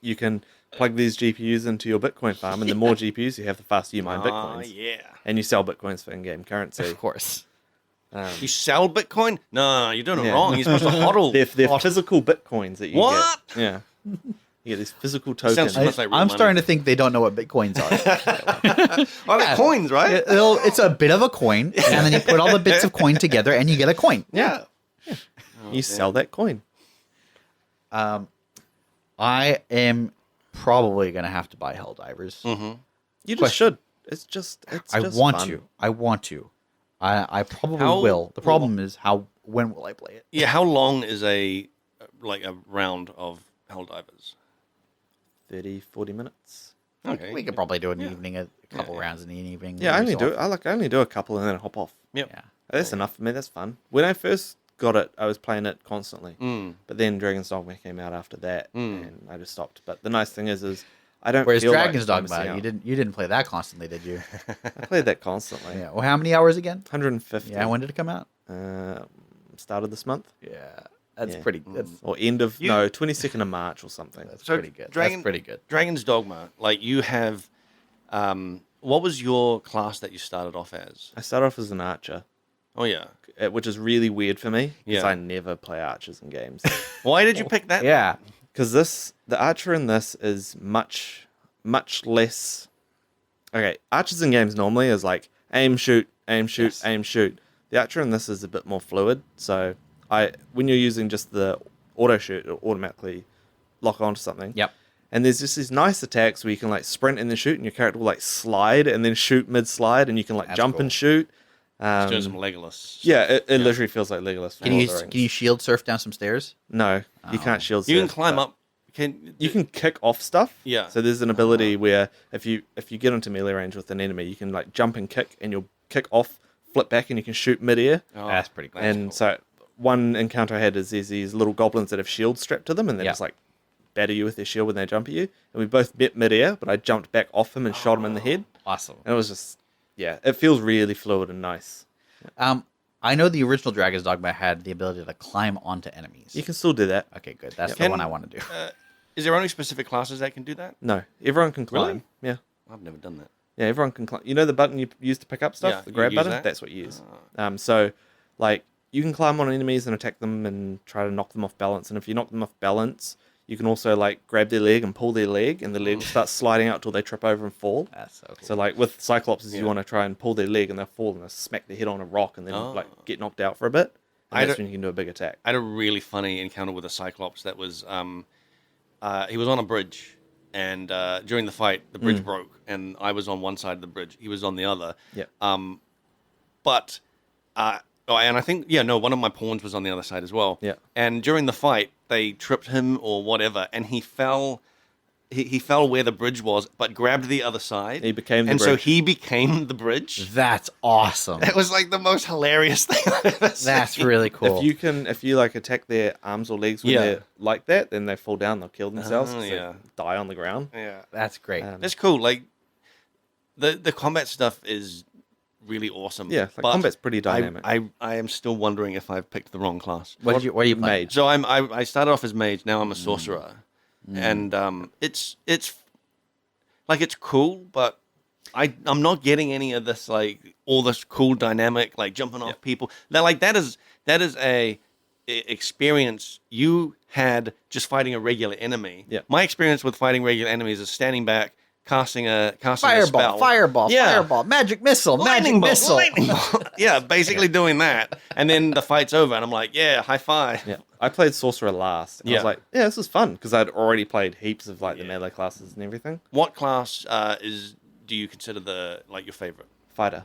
you can plug these GPUs into your Bitcoin farm, and the more GPUs you have, the faster you mine Bitcoins. Yeah. And you sell Bitcoins for in-game currency. Of course. You sell Bitcoin? No, you're doing it wrong. You're supposed to hodl. They're physical Bitcoins that you What? get. Yeah. You get these physical Sounds tokens. too much like real I'm money. starting to think they don't know what bitcoins are. Oh, they're coins, right? It's a bit of a coin, and then you put all the bits of coin together, and you get a coin. Yeah. You sell that coin. I am probably going to have to buy Helldivers. You just should. It's just I just want fun. to. I want to. I probably How- will. The problem is when will I play it? Yeah, how long is a round of Helldivers? 30, 40 minutes. Okay. We could probably do an evening, a couple rounds in the evening. Yeah, I maybe only so. I only do a couple and then hop off. Yep. Yeah. That's enough for me. That's fun. When I first got it, I was playing it constantly. Mm. But then Dragon's Dogma came out after that, and I just stopped. But the nice thing is I don't. Whereas feel Dragon's like I'm missing Dogma, out. you didn't play that constantly, did you? I played that constantly. Yeah. Well, how many hours again? 150. Yeah. When did it come out? Started this month. Yeah. That's Yeah. pretty. That's Or end of 22nd of March or something. pretty good. That's pretty good. Dragon's Dogma, like you have, what was your class that you started off as? I started off as an archer, Oh yeah. which is really weird for me because Yeah. I never play archers in games. Why did you pick that? Yeah. Because the archer in this is much less. Okay, archers in games normally is like aim, shoot, aim, shoot, Yes. aim, shoot. The archer in this is a bit more fluid. So when you're using just the auto shoot, it'll automatically lock onto something. Yep. And there's just these nice attacks where you can like sprint and then shoot, and your character will like slide and then shoot mid slide, and you can like That's jump cool. and shoot. Just doing some Legolas. Yeah, it literally feels like Legolas. from Can Lord you of the Rings. can you shield surf down some stairs? No, you can't shield. You can surf, climb but up. You can kick off stuff. Yeah. So there's an ability where if you get into melee range with an enemy, you can like jump and kick, and you'll kick off, flip back, and you can shoot midair. Oh, That's pretty cool. And so one encounter I had is there's these little goblins that have shields strapped to them, and they Yeah. just like batter you with their shield when they jump at you. And we both met midair, but I jumped back off him and shot him in the head. Awesome. And it was just, yeah, it feels really fluid and nice. I know the original Dragon's Dogma had the ability to climb onto enemies. You can still do that. Okay, good. That's the Can- one I want to do. Is there only specific classes that can do that? No, everyone can climb. Really? Yeah. I've never done that. Yeah, everyone can climb. You know the button you use to pick up stuff? Yeah, the you grab use button? that? That's what you use. So, like, you can climb on enemies and attack them and try to knock them off balance. And if you knock them off balance, you can also, like, grab their leg and pull their leg, and the leg will start sliding out till they trip over and fall. That's so cool. So, like, with Cyclops, Yeah. you want to try and pull their leg, and they'll fall and they'll smack their head on a rock and then, Oh. like, get knocked out for a bit. And I that's don't- when you can do a big attack. I had a really funny encounter with a Cyclops that was, he was on a bridge, and during the fight, the bridge broke, and I was on one side of the bridge, he was on the other. Yep. But, and I think, one of my pawns was on the other side as well. Yeah. And during the fight, they tripped him or whatever, and he fell he fell where the bridge was, but grabbed the other side. He became the and so bridge. he became the bridge. That's awesome. It was like the most hilarious thing I've ever seen. That's really cool. If you like attack their arms or legs when Yeah. they're like that, then they fall down, they'll kill themselves, Oh, 'cause yeah. they die on the ground. Yeah, That's great. that's cool. Like the combat stuff is really awesome. Yeah, like but combat's pretty dynamic. I am still wondering if I've picked the wrong class. what are you playing? Mage. So I started off as mage. Now I'm a sorcerer, and it's like it's cool, but I'm not getting any of this like all this cool dynamic like jumping off people. That is a experience you had just fighting a regular enemy. Yeah. My experience with fighting regular enemies is standing back, casting a spell. Fireball, magic missile, Lightning bolt, missile. lightning bolt. Yeah, basically doing that, and then the fight's over, and I'm like, yeah, high five. Yeah, I played sorcerer last. And I Yeah. was like, yeah, this is fun because I'd already played heaps of like the melee classes and everything. What class do you consider your favorite? Fighter,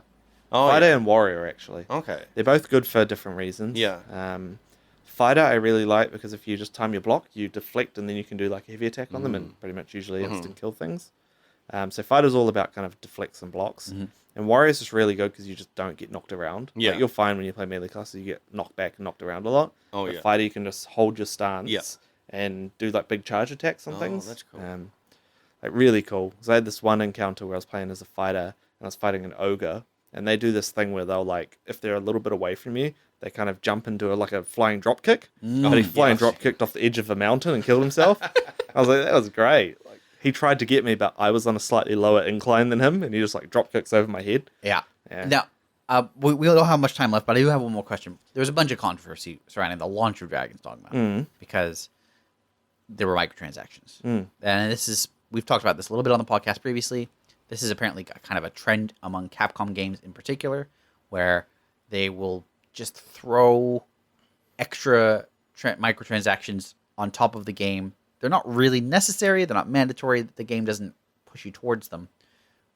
Oh, fighter yeah. and warrior actually. Okay. They're both good for different reasons. Yeah. Fighter I really like because if you just time your block, you deflect and then you can do like a heavy attack on them and pretty much usually instant kill things. So fighter's all about kind of deflects and blocks. And warrior's just really good because you just don't get knocked around. Yeah. Like, you'll find when you play melee classes, you get knocked back and knocked around a lot. Oh, But yeah. fighter, you can just hold your stance Yeah. and do like big charge attacks on Oh, things. that's cool. Like really cool. So I had this one encounter where I was playing as a fighter and I was fighting an ogre, and they do this thing where they'll like if they're a little bit away from you, they kind of jump into like a flying drop kick. But he flying drop kicked off the edge of a mountain and killed himself. I was like, that was great. Like he tried to get me, but I was on a slightly lower incline than him, and he just like drop kicks over my head. Yeah. Yeah. Now, we don't have much time left, but I do have one more question. There's a bunch of controversy surrounding the launch of Dragon's Dogma because there were microtransactions, and we've talked about this a little bit on the podcast previously. This is apparently kind of a trend among Capcom games in particular, where they will just throw extra microtransactions on top of the game. They're not really necessary. They're not mandatory. The game doesn't push you towards them.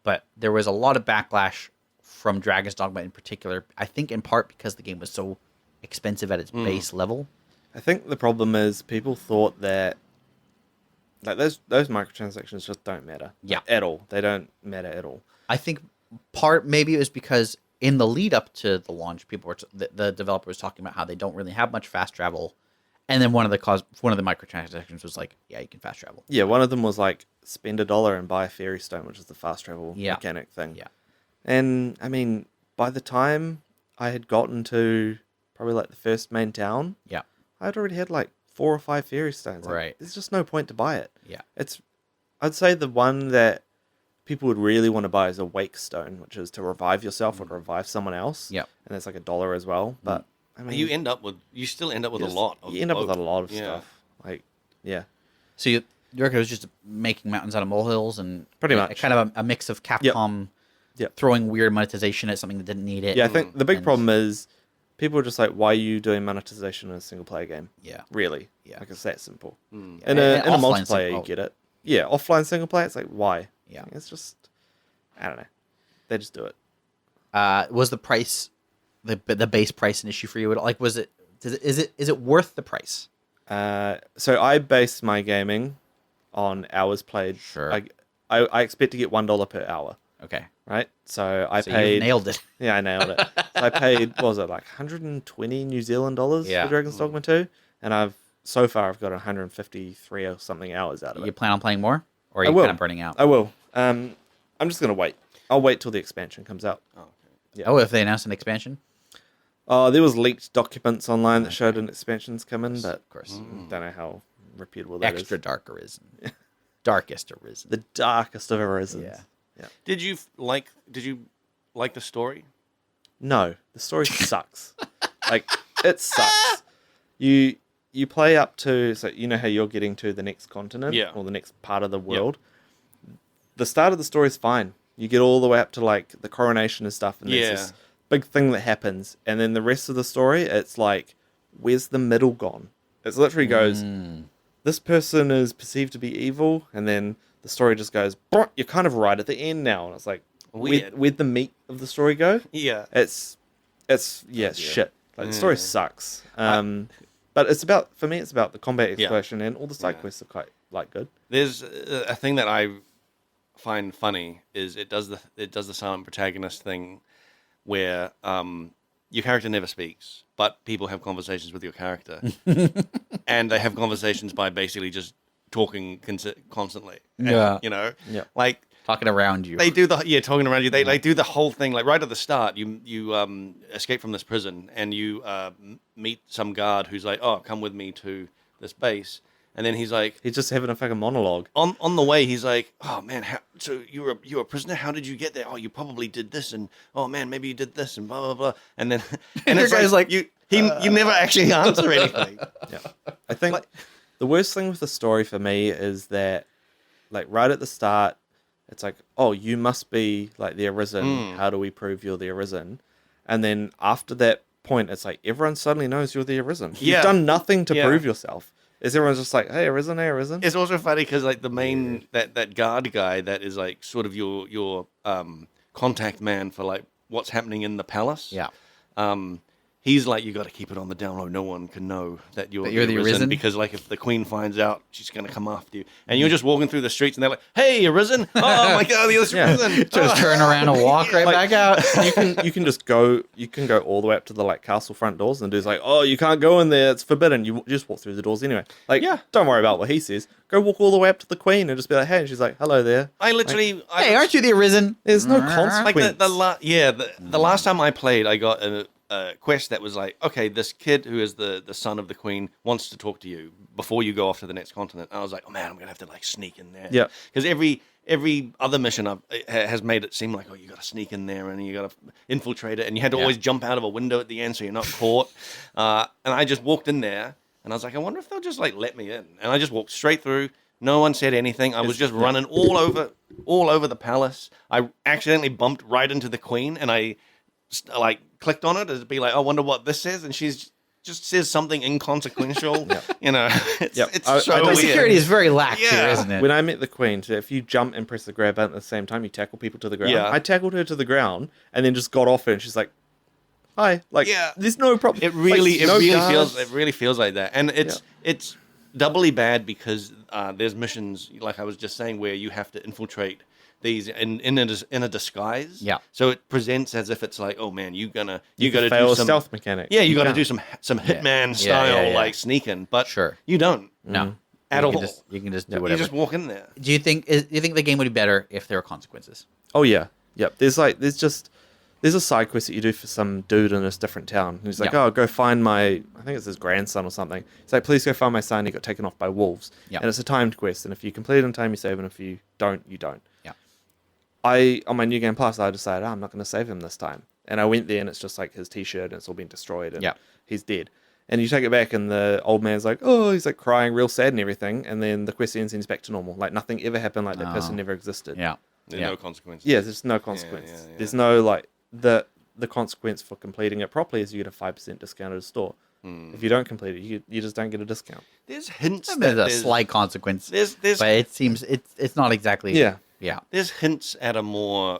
But there was a lot of backlash from Dragon's Dogma in particular. I think in part because the game was so expensive at its base level. I think the problem is people thought that like those microtransactions just don't matter. Yeah. At all. They don't matter at all. I think maybe it was because in the lead up to the launch, people were the developer was talking about how they don't really have much fast travel, and then one of the microtransactions was like, yeah, you can fast travel. Yeah, one of them was like spend $1 and buy a fairy stone, which is the fast travel mechanic thing. Yeah, And I mean, by the time I had gotten to probably like the first main town, yeah, I'd already had like 4 or 5 fairy stones. Like, Right. there's just no point to buy it. yeah. I'd say the one that people would really want to buy is a wake stone, which is to revive yourself or to revive someone else. Yep. And it's like $1 as well. But I mean, You still end up with a lot. You end up with a lot of Yeah. stuff. Like, yeah. So you reckon it was just making mountains out of molehills and Pretty much. kind of a mix of Capcom Yep. throwing weird monetization at something that didn't need it. Yeah, I think the big And- problem is people are just like, why are you doing monetization in a single player game? Yeah. Really? Yeah. Like, it's that simple. Mm. In a And offline multiplayer, you get it. Yeah, offline single player, it's like, why? Yeah. It's just, I don't know. They just do it. Was the price, the base price, an issue for you at all? Like, is it worth the price? So I base my gaming on hours played. Sure. I expect to get $1 per hour, Okay. right? So I So you paid. nailed it. Yeah, I nailed it. So I paid, what was it, like 120 New Zealand dollars Yeah. for Dragon's Dogma 2, and I've got 153 or something hours out of You it. plan on playing more, or are I you will. kind of burning out? I will. I'm just gonna wait. I'll wait till the expansion comes out. Oh, okay. Yeah. Oh, if they announced an expansion, There was leaked documents online that showed an expansion's coming, but of course, don't know how reputable that is. extra dark arisen, darkest arisen. The darkest of horizons. Yeah. Did you like the story? No, the story sucks. Like, it sucks. You play up to, so you know how you're getting to the next continent or the next part of the world. The start of the story is fine. You get all the way up to like the coronation and stuff, and there's this big thing that happens, and then the rest of the story, it's like, where's the middle gone? It literally goes, this person is perceived to be evil, and then the story just goes, "Brr, you're kind of right at the end now, and it's like, Weird. where'd the meat of the story go? Yeah. It's shit. Like, the story sucks. But for me it's about the combat exploration, and all the side quests are quite like good. There's a thing that I find funny is it does the silent protagonist thing where your character never speaks, but people have conversations with your character, and they have conversations by basically just talking constantly. Yeah. Yeah. Like Talking around you. they do talking around you. They like do the whole thing. Like right at the start, you escape from this prison and you meet some guard who's like, "Oh, come with me to this base," and then he's like, He's just having a fucking monologue. on the way, he's like, "Oh man, so you're a prisoner? How did you get there? Oh, you probably did this, and oh man, maybe you did this, and blah blah blah." And then and Your it's guy's like, you never actually answer anything. Yeah. I think the worst thing with the story for me is that, like, right at the start, it's like, oh, you must be, like, the Arisen. How do we prove you're the Arisen? And then after that point, it's like, everyone suddenly knows you're the Arisen. Yeah. You've done nothing to Yeah. prove yourself. Is everyone's just like, hey, Arisen, hey, Arisen? It's also funny because like the main that guard guy that is like sort of your contact man for like what's happening in the palace. Yeah. He's like, you got to keep it on the down low. No one can know that you're the Arisen? because like if the queen finds out, she's gonna come after you. And you're just walking through the streets and they're like, "Hey, Arisen! Oh my God, the Yeah. Arisen!" Just turn around and walk right Like- back out. you can just go. You can go all the way up to the like castle front doors, and dude's like, "Oh, you can't go in there. It's forbidden." You just walk through the doors anyway. Like, Yeah. don't worry about what he says. Go walk all the way up to the queen and just be like, "Hey," and she's like, "Hello there." I literally, Hey, aren't you the Arisen? There's no like consequence. the last time I played, I got a quest that was like, okay, this kid who is the son of the queen wants to talk to you before you go off to the next continent. And I was like, oh man, I'm gonna have to like sneak in there. Yeah. Because every other mission has made it seem like, oh, you got to sneak in there and you got to infiltrate it, and you had to always jump out of a window at the end so you're not caught. And I just walked in there and I was like, I wonder if they'll just like let me in. And I just walked straight through. No one said anything. I was just running all over the palace. I accidentally bumped right into the queen, and I like clicked on it to be like, I wonder what this says, and she's just says something inconsequential. You know, it's so The weird. security is very lax here, Yeah. isn't it? When I met the queen, so if you jump and press the grab button at the same time, you tackle people to the ground. Yeah. I tackled her to the ground and then just got off her, and she's like, "Hi." Like, Yeah. there's no problem. It really, Like, no guards. it really feels like that, and it's doubly bad because there's missions like I was just saying where you have to infiltrate these in a disguise. Yeah. So it presents as if it's like, oh man, you got You to fail do a some stealth mechanic. Yeah, you got to can't. do some hitman Yeah, style yeah. like sneaking, but Sure. you don't No. at You all. can you can just do You whatever. just walk in there. Do you think the game would be better if there were consequences? Oh yeah, yep. There's a side quest that you do for some dude in this different town. He's like, Yeah. "Oh, go find my," I think it's his grandson or something. He's like, "Please go find my son. He got taken off by wolves." Yeah. And it's a timed quest, and if you complete it in time, you save, and if you don't, you don't. Yeah. On my New Game Plus, I decided, I'm not going to save him this time. And I went there, and it's just like his T-shirt, and it's all been destroyed, and Yeah. he's dead. And you take it back, and the old man's like, oh, he's like crying, real sad and everything. And then the quest ends, and he's back to normal. Like nothing ever happened, like that person never existed. Yeah. There's Yeah. no consequences. Yeah, there's no consequence. yeah. There's no like the consequence for completing it properly is you get a 5% discount at a store. If you don't complete it, you just don't get a discount. There's hints I mean, that there's a slight consequence, there's but it seems it's not exactly. Yeah. Yeah. there's hints at a more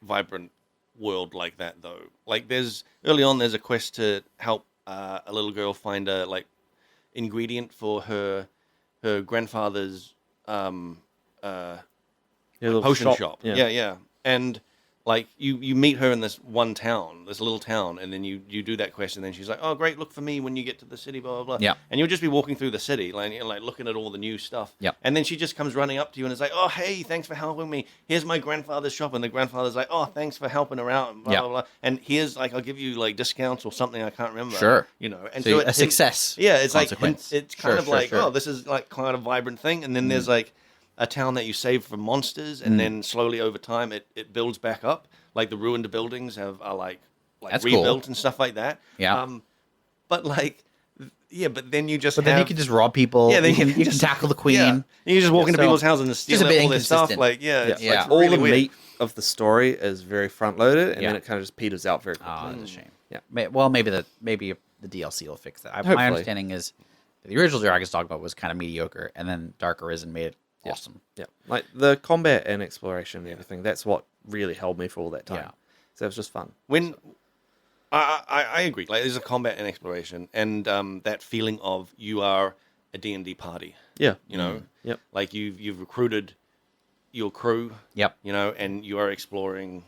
vibrant world like that though. Like there's early on there's a quest to help a little girl find a like ingredient for her grandfather's Yeah, little potion shop. Yeah. Yeah. And like you meet her in this one town, this little town, and then you do that quest, and then she's like, "Oh, great! Look for me when you get to the city." Blah blah blah. Yeah. And you'll just be walking through the city, like looking at all the new stuff. Yeah. And then she just comes running up to you and is like, "Oh, hey, thanks for helping me. Here's my grandfather's shop." And the grandfather's like, "Oh, thanks for helping her out." And blah Yeah. blah blah. And here's like, I'll give you like discounts or something. I can't remember. Sure. You know. And So it a success. Yeah, it's like consequence. it's kind of like, sure. oh, this is like kind of vibrant thing, and then there's like a town that you save from monsters, and then slowly over time it builds back up. Like the ruined buildings are like That's cool. rebuilt and stuff like that. Yeah. But like, yeah, but then you just But then you can just rob people. Yeah, then you can just- tackle the queen. Yeah. You just walk into So, people's houses and steal just a bit all their stuff. inconsistent. Like, it's Yeah. like All really the weird. meat of the story is very front loaded, and Yeah. then it kind of just peters out very quickly. Oh, that's a shame. Yeah. Well, maybe the DLC will fix that. Hopefully. My understanding is the original Dragon's Dogma was kind of mediocre, and then Dark Arisen made it awesome. Yeah, like the combat and exploration and everything. That's what really held me for all that time. Yeah. So it was just fun. When I agree, like there's a combat and exploration, and that feeling of you are a D&D party. Yeah. You know, Yep. like you've recruited your crew. Yep. You know, and you are exploring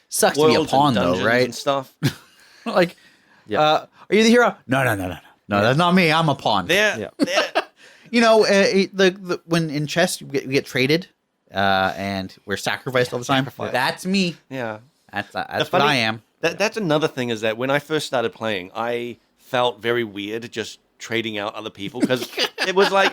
Sucks to be a worlds pawn and though, dungeons right? and stuff. Like, Yeah. are you the hero? No, that's not me. I'm a pawn. They're You know, the when in chess we get traded, and we're sacrificed all the time. That's me. yeah. That's what funny- I am. That's another thing is that when I first started playing, I felt very weird just trading out other people because it was like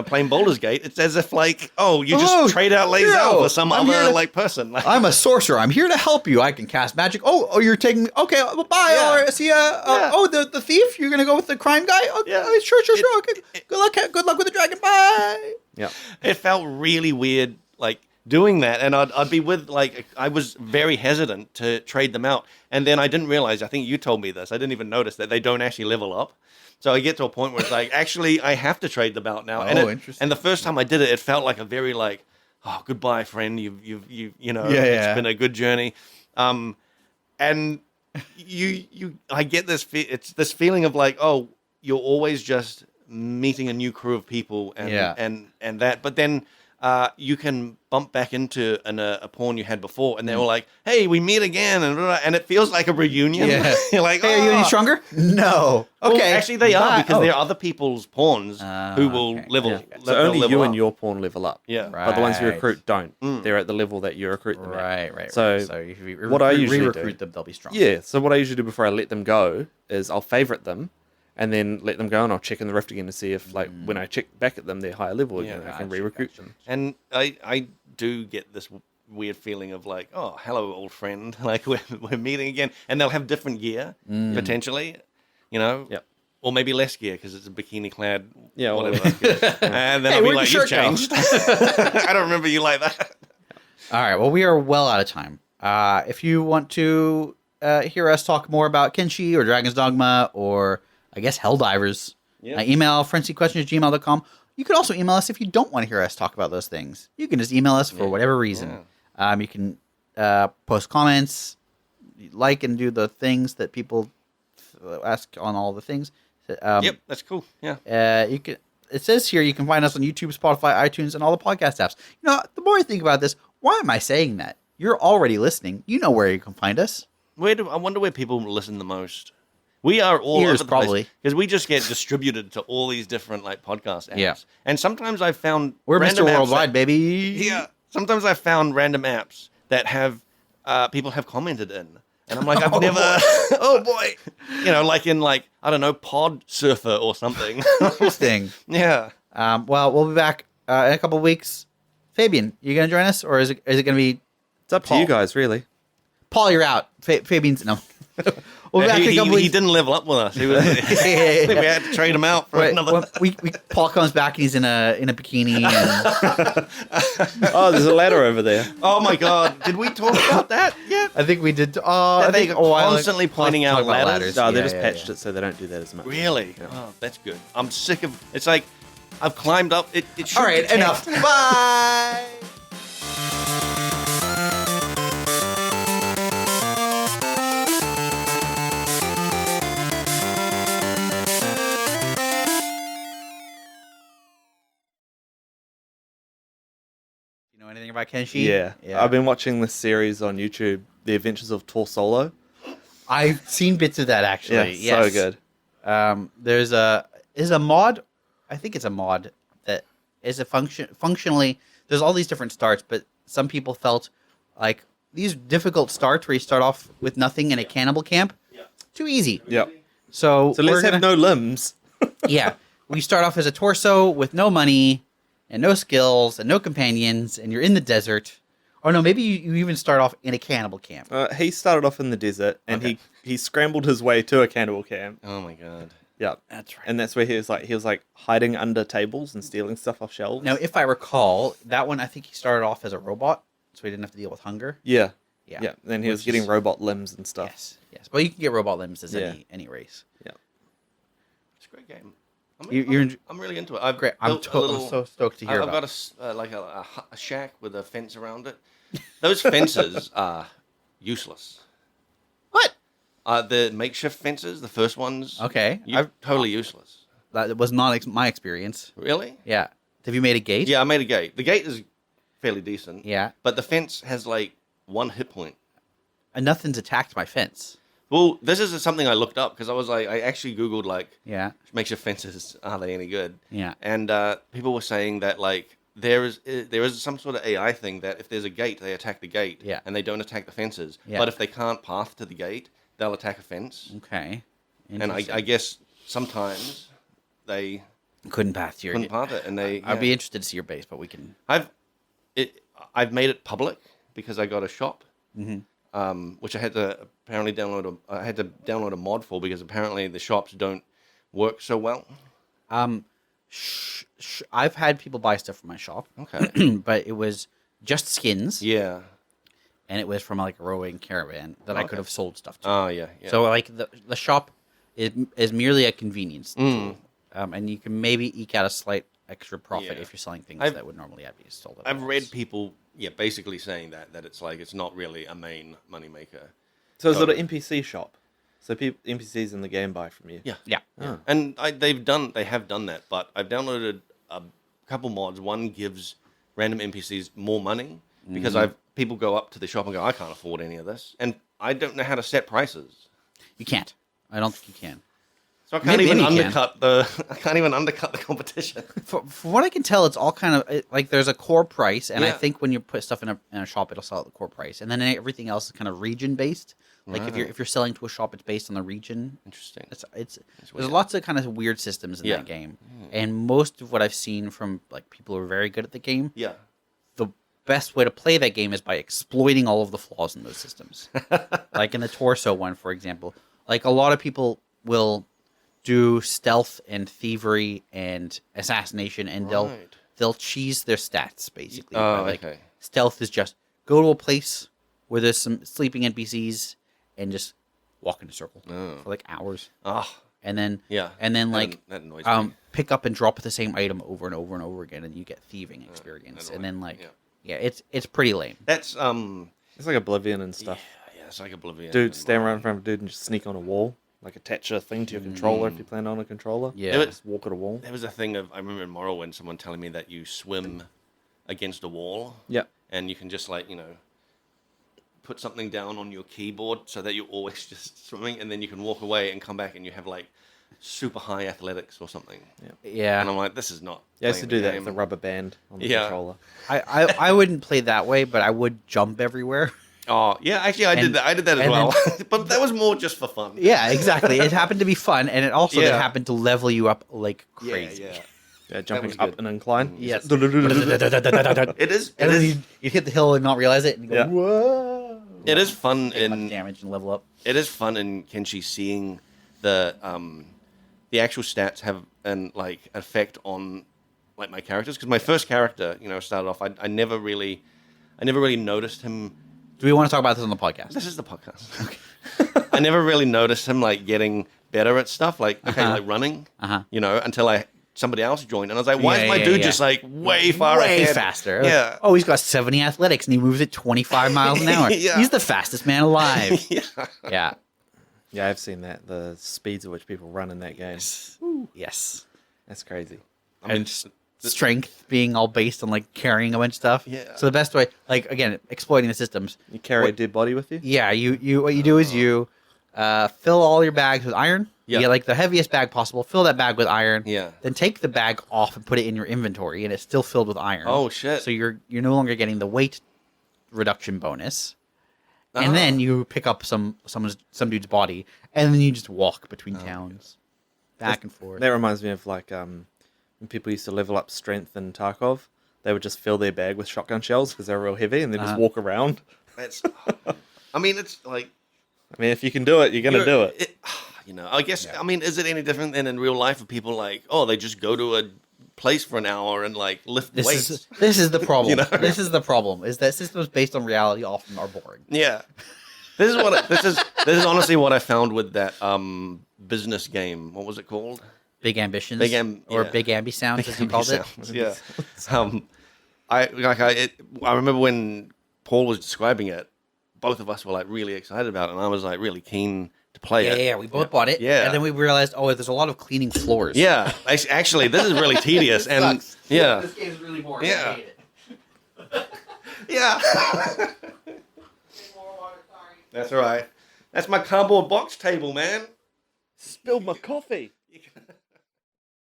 playing Baldur's Gate. It's as if like, you just trade out Lae'zel hero, for some I'm here other to- like person. Like, I'm a sorcerer. I'm here to help you. I can cast magic. Oh, you're taking me. Okay, well, bye. Yeah. All right, see ya. Yeah. Oh, the thief. You're gonna go with the crime guy. Okay, Yeah. sure. Okay. Good luck with the dragon. Bye. Yeah. it felt really weird like doing that, and I'd be with like I was very hesitant to trade them out, and then I didn't realize. I think you told me this. I didn't even notice that they don't actually level up. So I get to a point where it's like, actually, I have to trade them out now. Oh, interesting. And the first time I did it, it felt like a very like, goodbye, friend. You know, Yeah. it's been a good journey. And I get this. It's this feeling of like, you're always just meeting a new crew of people, and that. But then you can bump back into a pawn you had before, and they're all like, "Hey, we meet again," and it feels like a reunion. Yeah. You're like, Hey, are you any stronger? No. Well, Okay. actually, they are Bye. because Oh. they're other people's pawns who will okay. level. Yeah. le- So only level you up. and your pawn level up. Yeah. But the ones you Right. recruit don't. Mm. They're at the level that you recruit them at. Right. So, if you what I usually recruit do- them, they'll be strong. Yeah. So what I usually do before I let them go is I'll favorite them, and then let them go, and I'll check in the rift again to see if like when I check back at them, they're higher level again. Yeah, I can gotcha, re-recruit them. And I do get this weird feeling of like, oh, hello, old friend. Like we're meeting again, and they'll have different gear potentially, you know. Yep. Or maybe less gear because it's a bikini clad. Yeah, or whatever. And then Hey, I'll be where'd like, your you've shirt go?" changed. I don't remember you like that. All right. Well, we are well out of time. If you want to hear us talk more about Kenshi or Dragon's Dogma or I guess Helldivers, Yeah. email frenzyquestions@gmail.com. You could also email us if you don't want to hear us talk about those things. You can just email us for whatever reason. You can post comments, like and do the things that people ask on all the things. Yep, that's cool. Yeah. You can. It says here you can find us on YouTube, Spotify, iTunes, and all the podcast apps. You know, the more I think about this, why am I saying that? You're already listening. You know where you can find us. I wonder where people listen the most. We are all Ears, over the probably. because we just get distributed to all these different like podcast apps. Yeah. And sometimes I've found We're random Mr. apps Worldwide, that- baby. Yeah. Sometimes I've found random apps that have people have commented in, and I'm like, I've never. Oh boy. You know, like in like I don't know, Pod Surfer or something. Interesting. Yeah. Well, we'll be back in a couple of weeks. Fabian, you gonna join us, or is it going to be It's up Paul. to you guys, really. Paul? You're out. Fabian's no. We'll be back in a He, couple he weeks. didn't level up with us. He was, I think we had to trade him out for Wait, another. when Paul comes back and he's in a bikini. And Oh, there's a ladder over there. Oh my God! Did we talk about that yet? I think we did. I They think are a while ago. constantly pointing Talk out about ladders. No, they Yeah, just yeah, patched yeah. it so they don't do that as much. Really? Oh, that's good. I'm sick of. It's like I've climbed up. It should All right, be enough. 10. Bye. You know anything about Kenshi? Yeah. I've been watching this series on YouTube, The Adventures of Tor Solo. I've seen bits of that actually. Yeah, Yes. so good. There's a mod. I think it's a mod that is a functionally. There's all these different starts, but some people felt like these difficult starts where you start off with nothing in a cannibal camp. Too easy. Yep. So So let's we're have no limbs. yeah. We start off as a torso with no money and no skills and no companions, and you're in the desert. Or no, maybe you even start off in a cannibal camp. He started off in the desert, and Okay. he scrambled his way to a cannibal camp. Oh my God! Yeah, That's right. and that's where he was like hiding under tables and stealing stuff off shelves. Now, if I recall, that one I think he started off as a robot, so he didn't have to deal with hunger. Yeah, Yeah. yeah. Then he was Which getting is- robot limbs and stuff. Yes. Well, you can get robot limbs as Yeah. any race. It's a great game. I'm really into it. I've Great. I'm built a little- so stoked to hear I've about. got a shack with a fence around it. Those fences are useless. What? The makeshift fences, the first ones, Okay. totally useless. That was not my experience. Really? Yeah. Have you made a gate? Yeah, I made a gate. The gate is fairly decent. Yeah. But the fence has like 1 hit point. And nothing's attacked my fence. Well, this is something I looked up because I was like, I actually Googled like, Yeah. makeshift fences, are they any good? Yeah. And people were saying that like there is some sort of AI thing that if there's a gate, they attack the gate. Yeah. And they don't attack the fences. Yeah. But if they can't path to the gate, they'll attack a fence. Okay. And I guess sometimes they couldn't path to your couldn't path it, and they. I'd be interested to see your base, but we can. I've made it public because I got a shop, Mm-hmm. which I had to apparently download a mod for because apparently the shops don't work so well. I've had people buy stuff from my shop. Okay. But it was just skins. Yeah. And it was from like a rowing caravan that I Okay. could have sold stuff to. Oh yeah. Yeah. So like the shop is merely a convenience tool. And you can maybe eke out a slight extra profit Yeah. if you're selling things that would normally have been sold. I've read people, basically saying that it's like it's not really a main moneymaker. So is it an NPC shop? So NPCs in the game buy from you? Yeah. Yeah. Oh. And they have done that, but I've downloaded a couple mods. One gives random NPCs more money because people go up to the shop and go, I can't afford any of this, and I don't know how to set prices. You can't. I don't think you can. So I can't Maybe even you can. undercut the competition. From what I can tell, it's all kind of like there's a core price, and I Yeah. think when you put stuff in a shop, it'll sell at the core price, and then everything else is kind of region based. Like if you're selling to a shop, it's based on the region. Interesting. There's weird. lots of kind of weird systems in that game, and most of what I've seen from like people who are very good at the game, Yeah. the best way to play that game is by exploiting all of the flaws in those systems. Like in the torso one, for example, like a lot of people will do stealth and thievery and assassination, and Right. they'll cheese their stats basically. Oh, Like, okay. stealth is just go to a place where there's some sleeping NPCs and just walk in a circle for like hours, Oh, and then yeah. like that annoys me. pick up and drop the same item over and over and over again, and you get thieving experience. And then like it's pretty lame. That's It's like Oblivion and stuff. yeah, it's like Oblivion. Dude, and, stand around in front of a dude and just sneak on a wall. Like attach a thing to your controller if you plan on a controller. Yeah. Just walk at a wall. There was a thing of I remember in Morrowind someone telling me that you swim against a wall. Yeah. And you can just like put something down on your keyboard so that you're always just swimming, and then you can walk away and come back and you have like super high athletics or something. Yeah. And I'm like, this is not. Yeah, I used to playing do the that with game. the rubber band on the Yeah. controller. I wouldn't play that way, but I would jump everywhere. Oh yeah, actually I did that. I did that as and well, but that was more just for fun. Yeah, exactly. It happened to be fun, and it also Yeah. happened to level you up like Yeah, crazy. yeah. Yeah, jumping was up good. an incline. Yes. It is. It And then is. you'd hit the hill and not realize it, and you go, Yeah. whoa. It is fun Take a bunch of in. damage and level up. It is fun in Kenshi seeing the actual stats have an like effect on like my characters, because my first character, started off. I never really noticed him. Do we want to talk about this on the podcast? This is the podcast. Okay. I never really noticed him like getting better at stuff, like like running. Until somebody else joined, and I was like, "Why is my dude just like way far Way ahead? faster. Yeah. Oh, he's got 70 athletics, and he moves at 25 miles an hour. Yeah. He's the fastest man alive. yeah. Yeah. Yeah, I've seen that. The speeds at which people run in that game. Yes. That's crazy. And strength being all based on like carrying a bunch of stuff. Yeah. So the best way, like again, exploiting the systems. You carry a dead body with you? Yeah, you what you do is you fill all your bags with iron. Yeah. You get like the heaviest bag possible. Fill that bag with iron. Yeah. Then take the bag off and put it in your inventory, and it's still filled with iron. Oh shit. So you're no longer getting the weight reduction bonus. And then you pick up some dude's body, and then you just walk between towns, back and forth. That reminds me of like when people used to level up strength in Tarkov. They would just fill their bag with shotgun shells because they were real heavy, and then just walk around. That's. I mean, it's like. I mean, if you can do it, you're gonna do it. I guess. I mean, is it any different than in real life? Of people like, they just go to a place for an hour and like lift weights. This is the problem. This is the problem. Is that systems based on reality often are boring. Yeah. This is honestly what I found with that business game. What was it called? Big ambitions, Big Ambi Sounds, as you called it. Yeah. I remember when Paul was describing it, both of us were like really excited about it, and I was like really keen to play Yeah, it. yeah, we both bought it. Yeah. And then we realized, oh, there's a lot of cleaning floors. Yeah, actually, this is really tedious, and Sucks. yeah, This game's really boring. Yeah. I hate it. yeah. That's right. That's my cardboard box table, man. Spilled my coffee.